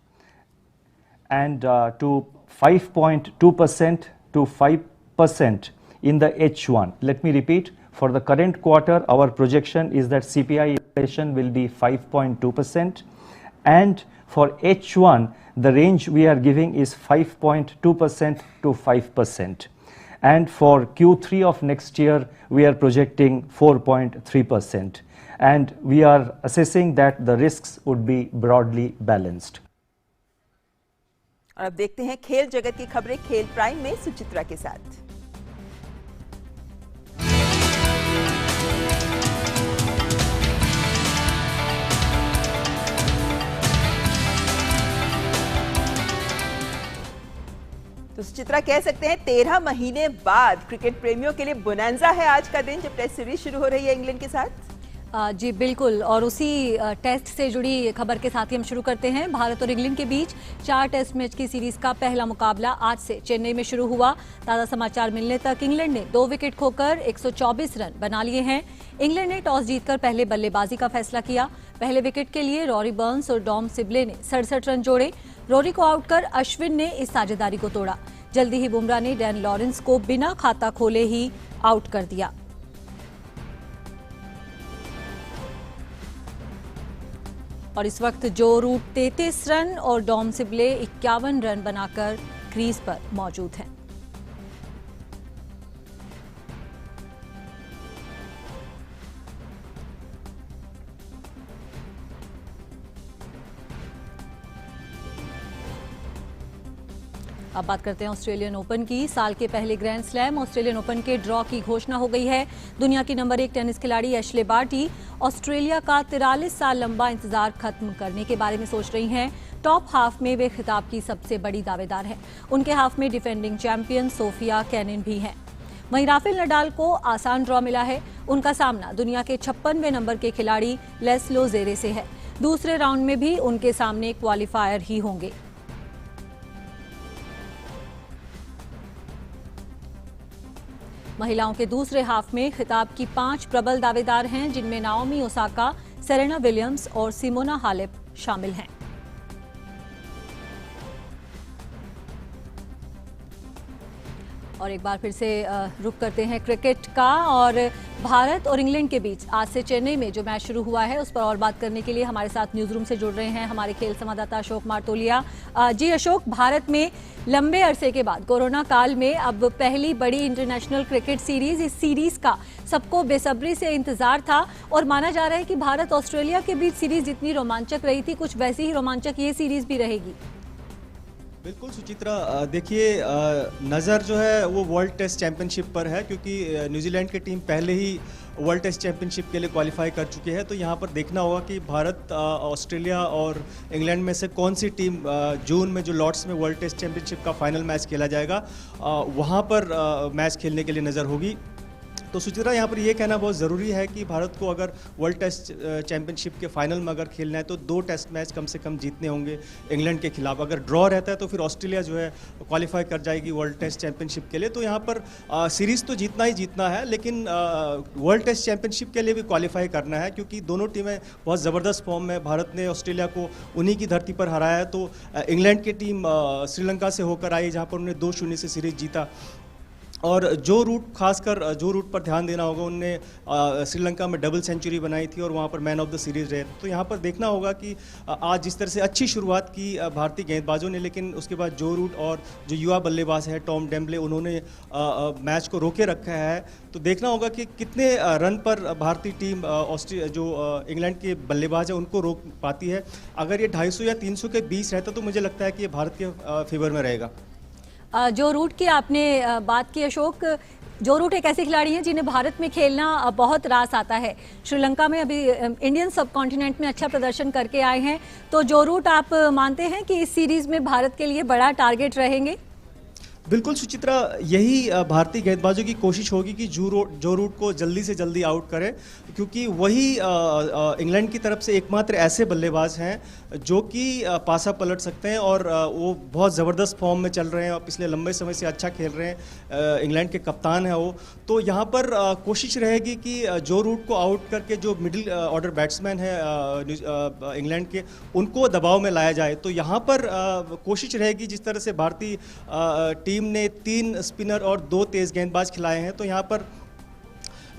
and to 5.2% to 5% in the H1. Let me repeat. For the current quarter, our projection is that CPI inflation will be 5.2%, and for H1, the range we are giving is 5.2% to 5%, and for Q3 of next year, we are projecting 4.3%, and we are assessing that the risks would be broadly balanced. और अब देखते हैं खेल जगत की खबरें खेल prime में सुचित्रा के साथ। तो सुचित्रा, कह सकते हैं 13 महीने बाद क्रिकेट प्रेमियों के लिए बोनांजा है आज का दिन, जब टेस्ट सीरीज शुरू हो रही है इंग्लैंड के साथ। जी बिल्कुल, और उसी टेस्ट से जुड़ी खबर के साथ ही हम शुरू करते हैं। भारत और इंग्लैंड के बीच 4 टेस्ट मैच की सीरीज का पहला मुकाबला आज से चेन्नई में शुरू हुआ। ताज़ा समाचार मिलने तक इंग्लैंड ने 2 विकेट खोकर 124 रन बना लिए हैं। इंग्लैंड ने टॉस जीतकर पहले बल्लेबाजी का फैसला किया। पहले विकेट के लिए रॉरी बर्न्स और डॉम सिबले ने 67 रन जोड़े। रॉरी को आउट कर अश्विन ने इस साझेदारी को तोड़ा। जल्दी ही बुमराह ने डैन लॉरेंस को बिना खाता खोले ही आउट कर दिया। और इस वक्त जो रूट 33 रन और डॉम सिबले 51 रन बनाकर क्रीज पर मौजूद हैं। अब बात करते हैं ऑस्ट्रेलियन ओपन की। साल के पहले ग्रैंड स्लैम ऑस्ट्रेलियन ओपन के ड्रॉ की घोषणा हो गई है। दुनिया की नंबर 1 टेनिस खिलाड़ी एशले बार्टी ऑस्ट्रेलिया का 43 साल लंबा इंतजार खत्म करने के बारे में सोच रही हैं। टॉप हाफ में वे खिताब की सबसे बड़ी दावेदार हैं। उनके हाफ में डिफेंडिंग चैंपियन सोफिया केनिन भी हैं। वहीं राफेल नडाल को आसान ड्रॉ मिला है। उनका सामना दुनिया के 56वें नंबर के खिलाड़ी लेस्लो जेरे से है। दूसरे राउंड में भी उनके सामने क्वालिफायर ही होंगे। महिलाओं के दूसरे हाफ में खिताब की 5 प्रबल दावेदार हैं, जिनमें नाओमी ओसाका, सेरेना विलियम्स और सिमोना हालेप शामिल हैं। और एक बार फिर से रुक करते हैं क्रिकेट का, और भारत और इंग्लैंड के बीच आज से चेन्नई में जो मैच शुरू हुआ है उस पर और बात करने के लिए हमारे साथ न्यूज रूम से जुड़ रहे हैं हमारे खेल संवाददाता अशोक मारतोलिया। जी अशोक, भारत में लंबे अरसे के बाद कोरोना काल में अब पहली बड़ी इंटरनेशनल क्रिकेट सीरीज, इस सीरीज का सबको बेसब्री से इंतजार था और माना जा रहा है कि भारत ऑस्ट्रेलिया के बीच सीरीज जितनी रोमांचक रही थी, कुछ वैसी ही रोमांचक ये सीरीज भी रहेगी। बिल्कुल सुचित्रा, देखिए नज़र जो है वो वर्ल्ड टेस्ट चैंपियनशिप पर है, क्योंकि न्यूजीलैंड की टीम पहले ही वर्ल्ड टेस्ट चैंपियनशिप के लिए क्वालिफाई कर चुकी है। तो यहाँ पर देखना होगा कि भारत, ऑस्ट्रेलिया और इंग्लैंड में से कौन सी टीम जून में जो लॉर्ड्स में वर्ल्ड टेस्ट चैंपियनशिप का फाइनल मैच खेला जाएगा वहाँ पर मैच खेलने के लिए नज़र होगी। तो सुचित्रा, यहाँ पर ये कहना बहुत ज़रूरी है कि भारत को अगर वर्ल्ड टेस्ट चैंपियनशिप के फाइनल में अगर खेलना है तो 2 टेस्ट मैच कम से कम जीतने होंगे इंग्लैंड के खिलाफ। अगर ड्रॉ रहता है तो फिर ऑस्ट्रेलिया जो है क्वालिफाई कर जाएगी वर्ल्ड टेस्ट चैंपियनशिप के लिए। तो यहाँ पर सीरीज़ तो जीतना ही जीतना है, लेकिन वर्ल्ड टेस्ट चैंपियनशिप के लिए भी क्वालिफाई करना है, क्योंकि दोनों टीमें बहुत ज़बरदस्त फॉर्म में। भारत ने ऑस्ट्रेलिया को उन्हीं की धरती पर हराया है, तो इंग्लैंड की टीम श्रीलंका से होकर आई जहाँ पर उन्होंने 2-0 से सीरीज जीता। और जो रूट, खासकर जो रूट पर ध्यान देना होगा, उनने श्रीलंका में डबल सेंचुरी बनाई थी और वहाँ पर मैन ऑफ द सीरीज रहे। तो यहाँ पर देखना होगा कि आज जिस तरह से अच्छी शुरुआत की भारतीय गेंदबाजों ने, लेकिन उसके बाद जो रूट और जो युवा बल्लेबाज है टॉम डेम्बले, उन्होंने मैच को रोके रखा है। तो देखना होगा कि कितने रन पर भारतीय टीम जो इंग्लैंड के बल्लेबाज है उनको रोक पाती है। अगर ये 250 या 300 के बीच रहता तो मुझे लगता है कि ये भारत के फेवर में रहेगा। जो रूट की आपने बात की अशोक, जो रूट एक ऐसे खिलाड़ी हैं जिन्हें भारत में खेलना बहुत रास आता है। श्रीलंका में अभी इंडियन सब कॉन्टिनेंट में अच्छा प्रदर्शन करके आए हैं, तो जो रूट आप मानते हैं कि इस सीरीज में भारत के लिए बड़ा टारगेट रहेंगे? बिल्कुल सुचित्रा, यही भारतीय गेंदबाजों की कोशिश होगी कि जो रूट को जल्दी से जल्दी आउट करें, क्योंकि वही इंग्लैंड की तरफ से एकमात्र ऐसे बल्लेबाज हैं जो कि पासा पलट सकते हैं, और वो बहुत ज़बरदस्त फॉर्म में चल रहे हैं और पिछले लंबे समय से अच्छा खेल रहे हैं। इंग्लैंड के कप्तान हैं वो। तो यहाँ पर कोशिश रहेगी कि जो रूट को आउट करके जो मिडिल ऑर्डर बैट्समैन है इंग्लैंड के, उनको दबाव में लाया जाए। तो यहाँ पर कोशिश रहेगी, जिस तरह से भारतीय टीम ने 3 स्पिनर और 2 तेज गेंदबाज खिलाए हैं, तो यहाँ पर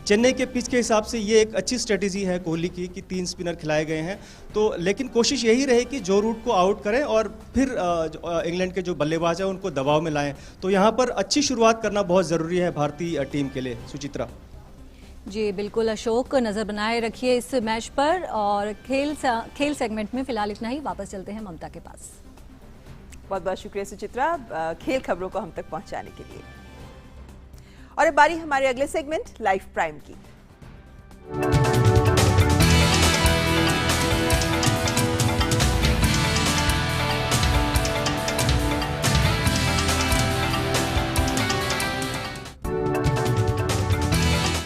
चेन्नई के पिच के हिसाब से ये एक अच्छी स्ट्रेटेजी है कोहली की कि 3 स्पिनर खिलाए गए हैं। तो लेकिन कोशिश यही रहे कि जो रूट को आउट करें और फिर इंग्लैंड के जो बल्लेबाज हैं उनको दबाव में लाएं। तो यहाँ पर अच्छी शुरुआत करना बहुत ज़रूरी है भारतीय टीम के लिए। सुचित्रा जी बिल्कुल अशोक, नज़र बनाए रखिए इस मैच पर। और खेल सेगमेंट में फिलहाल इतना ही। वापस चलते हैं ममता के पास। बहुत बहुत शुक्रिया सुचित्रा खेल खबरों को हम तक पहुंचाने के लिए। और अब बारी हमारे अगले सेगमेंट लाइव प्राइम की।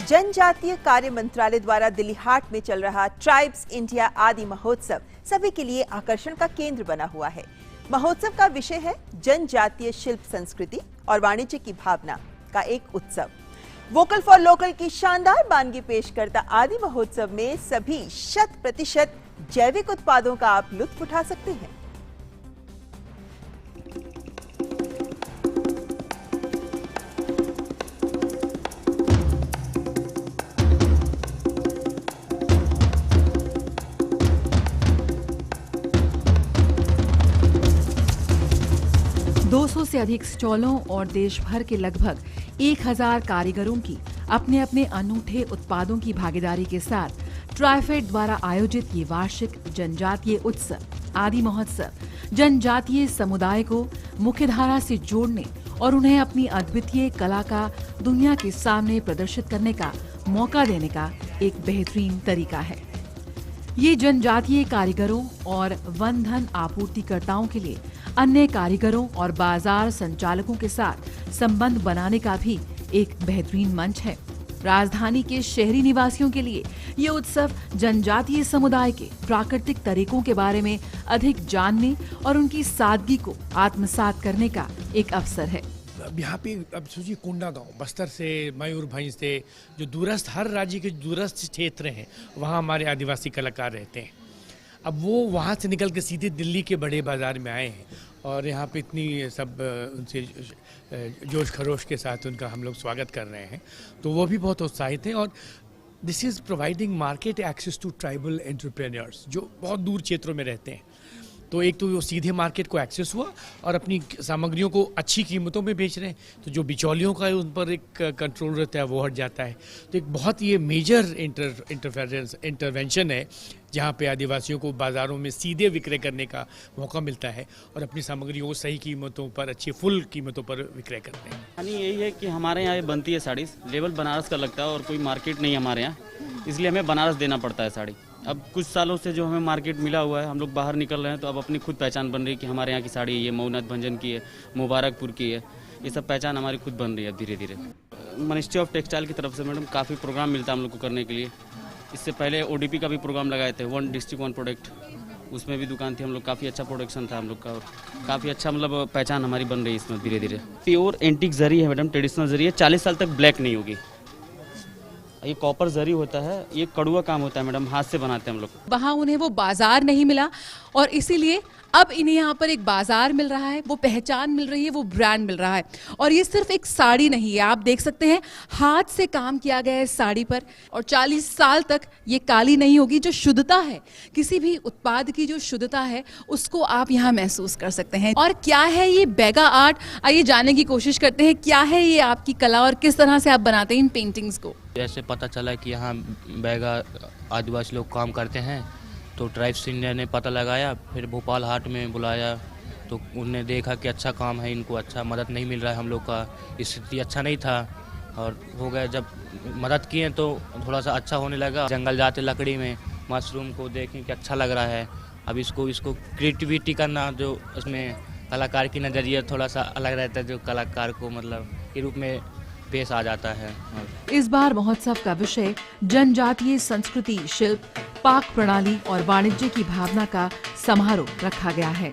जनजातीय कार्य मंत्रालय द्वारा दिल्ली हाट में चल रहा ट्राइब्स इंडिया आदि महोत्सव सभी के लिए आकर्षण का केंद्र बना हुआ है। महोत्सव का विषय है जनजातीय शिल्प संस्कृति और वाणिज्य की भावना का एक उत्सव। वोकल फॉर लोकल की शानदार वानगी पेश करता आदि महोत्सव में सभी 100% जैविक उत्पादों का आप लुत्फ उठा सकते हैं। से अधिक स्टॉलों और देश भर के लगभग 1000 कारीगरों की अपने अपने अनूठे उत्पादों की भागीदारी के साथ ट्राइफेड द्वारा आयोजित ये वार्षिक जनजातीय उत्सव आदि महोत्सव जनजातीय समुदाय को मुख्यधारा से जोड़ने और उन्हें अपनी अद्वितीय कला का दुनिया के सामने प्रदर्शित करने का मौका देने का एक बेहतरीन तरीका है। ये जनजातीय कारीगरों और वन धन आपूर्तिकर्ताओं के लिए अन्य कारीगरों और बाजार संचालकों के साथ संबंध बनाने का भी एक बेहतरीन मंच है। राजधानी के शहरी निवासियों के लिए ये उत्सव जनजातीय समुदाय के प्राकृतिक तरीकों के बारे में अधिक जानने और उनकी सादगी को आत्मसात करने का एक अवसर है। यहाँ पे अब सोचिए कोंडा गांव, बस्तर से, मयूरभंज से, जो दूरस्थ, हर राज्य के दूरस्थ क्षेत्र हैं, वहाँ हमारे आदिवासी कलाकार रहते हैं। अब वो वहाँ से निकल के सीधे दिल्ली के बड़े बाज़ार में आए हैं और यहाँ पे इतनी सब उनसे जोश खरोश के साथ उनका हम लोग स्वागत कर रहे हैं, तो वो भी बहुत उत्साहित हैं। और this is providing market access to tribal entrepreneurs जो बहुत दूर क्षेत्रों में रहते हैं। तो एक तो वो सीधे मार्केट को एक्सेस हुआ और अपनी सामग्रियों को अच्छी कीमतों में बेच रहे हैं, तो जो बिचौलियों का उन पर एक कंट्रोल रहता है वो हट जाता है। तो एक बहुत ये मेजर इंटरवेंशन है जहाँ पे आदिवासियों को बाज़ारों में सीधे विक्रय करने का मौका मिलता है और अपनी सामग्रियों को सही कीमतों पर, अच्छी फुल कीमतों पर विक्रय करते हैं। यानी यही है कि हमारे यहाँ बनती है साड़ी, लेवल बनारस का लगता है और कोई मार्केट नहीं है हमारे यहाँ, इसलिए हमें बनारस देना पड़ता है साड़ी। अब कुछ सालों से जो हमें मार्केट मिला हुआ है, हम लोग बाहर निकल रहे हैं, तो अब अपनी खुद पहचान बन रही है कि हमारे यहाँ की साड़ी ये मऊनाथ भंजन की है, मुबारकपुर की है, ये सब पहचान हमारी खुद बन रही है धीरे धीरे। मिनिस्ट्री ऑफ टेक्सटाइल की तरफ से मैडम काफ़ी प्रोग्राम मिलता है हम लोग को करने के लिए। इससे पहले ODP का भी प्रोग्राम लगाए थे, 1 डिस्ट्रिक्ट 1 प्रोडक्ट, उसमें भी दुकान थी हम लोग, काफ़ी अच्छा प्रोडक्शन था हम लोग का और काफ़ी अच्छा मतलब पहचान हमारी बन रही है इसमें धीरे धीरे। प्योर एंटीक जरी है मैडम, ट्रेडिशनल जरी है, 40 साल तक ब्लैक नहीं होगी। ये कॉपर जरी होता है, ये कड़ुआ काम होता है मैडम, हाथ से बनाते हैं हम लोग। वहाँ उन्हें वो बाजार नहीं मिला और इसीलिए अब इन्हें यहाँ पर एक बाजार मिल रहा है, वो पहचान मिल रही है, वो ब्रांड मिल रहा है। और ये सिर्फ एक साड़ी नहीं है, आप देख सकते हैं हाथ से काम किया गया है इस साड़ी पर और 40 साल तक ये काली नहीं होगी। जो शुद्धता है, किसी भी उत्पाद की जो शुद्धता है, उसको आप यहाँ महसूस कर सकते हैं। और क्या है ये बैगा आर्ट, आइए जानने की कोशिश करते हैं क्या है ये आपकी कला और किस तरह से आप बनाते हैं इन पेंटिंग्स को। जैसे पता चला कि यहाँ बैगा आदिवासी लोग काम करते हैं तो ट्राइब्स इंडिया ने पता लगाया, फिर भोपाल हाट में बुलाया तो उन्होंने देखा कि अच्छा काम है, इनको अच्छा मदद नहीं मिल रहा है, हम लोग का स्थिति अच्छा नहीं था और हो गया। जब मदद किए तो थोड़ा सा अच्छा होने लगा। जंगल जाते लकड़ी में मशरूम को देखें कि अच्छा लग रहा है, अब इसको क्रिएटिविटी करना, जो उसमें कलाकार की नज़रिया थोड़ा सा अलग रहता है, जो कलाकार को मतलब के रूप में पेश आ जाता है। इस बार महोत्सव का विषय जनजातीय संस्कृति, शिल्प, पाक प्रणाली और वाणिज्य की भावना का समारोह रखा गया है।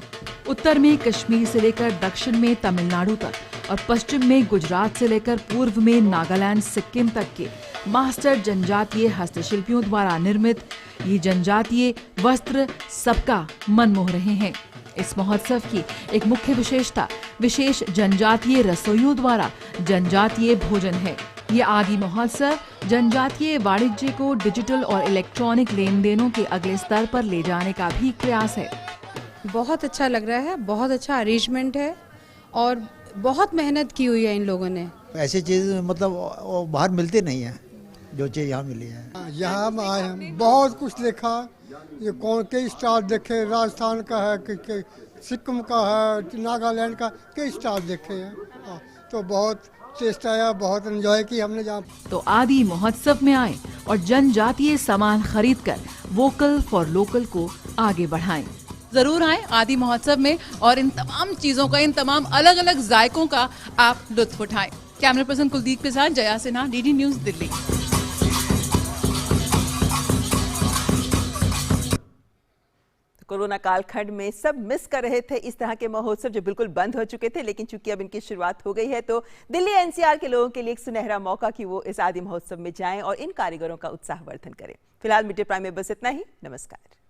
उत्तर में कश्मीर से लेकर दक्षिण में तमिलनाडु तक और पश्चिम में गुजरात से लेकर पूर्व में नागालैंड, सिक्किम तक के मास्टर जनजातीय हस्तशिल्पियों द्वारा निर्मित ये जनजातीय वस्त्र सबका मन मोह रहे हैं। इस महोत्सव की एक मुख्य विशेषता विशेष जनजातीय रसोइयों द्वारा जनजातीय भोजन है। ये आदि महोत्सव जनजातीय वाणिज्य को डिजिटल और इलेक्ट्रॉनिक लेन देनों के अगले स्तर पर ले जाने का भी प्रयास है। बहुत अच्छा लग रहा है, बहुत अच्छा अरेंजमेंट है और बहुत मेहनत की हुई है इन लोगों ने। ऐसी चीज मतलब बाहर मिलती नहीं है, जो चीज यहाँ मिली है। यहाँ हम आए हैं, बहुत कुछ देखा, ये कौन के स्टार देखे, राजस्थान का है कि सिक्किम का है, नागालैंड का, कई स्टार देखे हैं। तो बहुत टेस्ट आया, बहुत एंजॉय की हमने जहाँ। तो आदि महोत्सव में आए और जनजातीय सामान खरीदकर वोकल फॉर लोकल को आगे बढ़ाएं। जरूर आए आदि महोत्सव में और इन तमाम चीजों का, इन तमाम अलग अलग जायकों का आप लुत्फ उठाएं। कैमरा पर्सन कुलदीप के साथ Jaya Sinha, DD news, Delhi. Corona कालखंड में सब मिस कर रहे थे इस तरह के महोत्सव जो बिल्कुल बंद हो चुके थे, लेकिन चूंकि अब इनकी शुरुआत हो गई है तो दिल्ली NCR के लोगों के लिए एक सुनहरा मौका कि वो इस आदि महोत्सव में जाएं और इन कारीगरों का उत्साहवर्धन करें। फिलहाल मीडिया प्राइम में बस इतना ही। नमस्कार।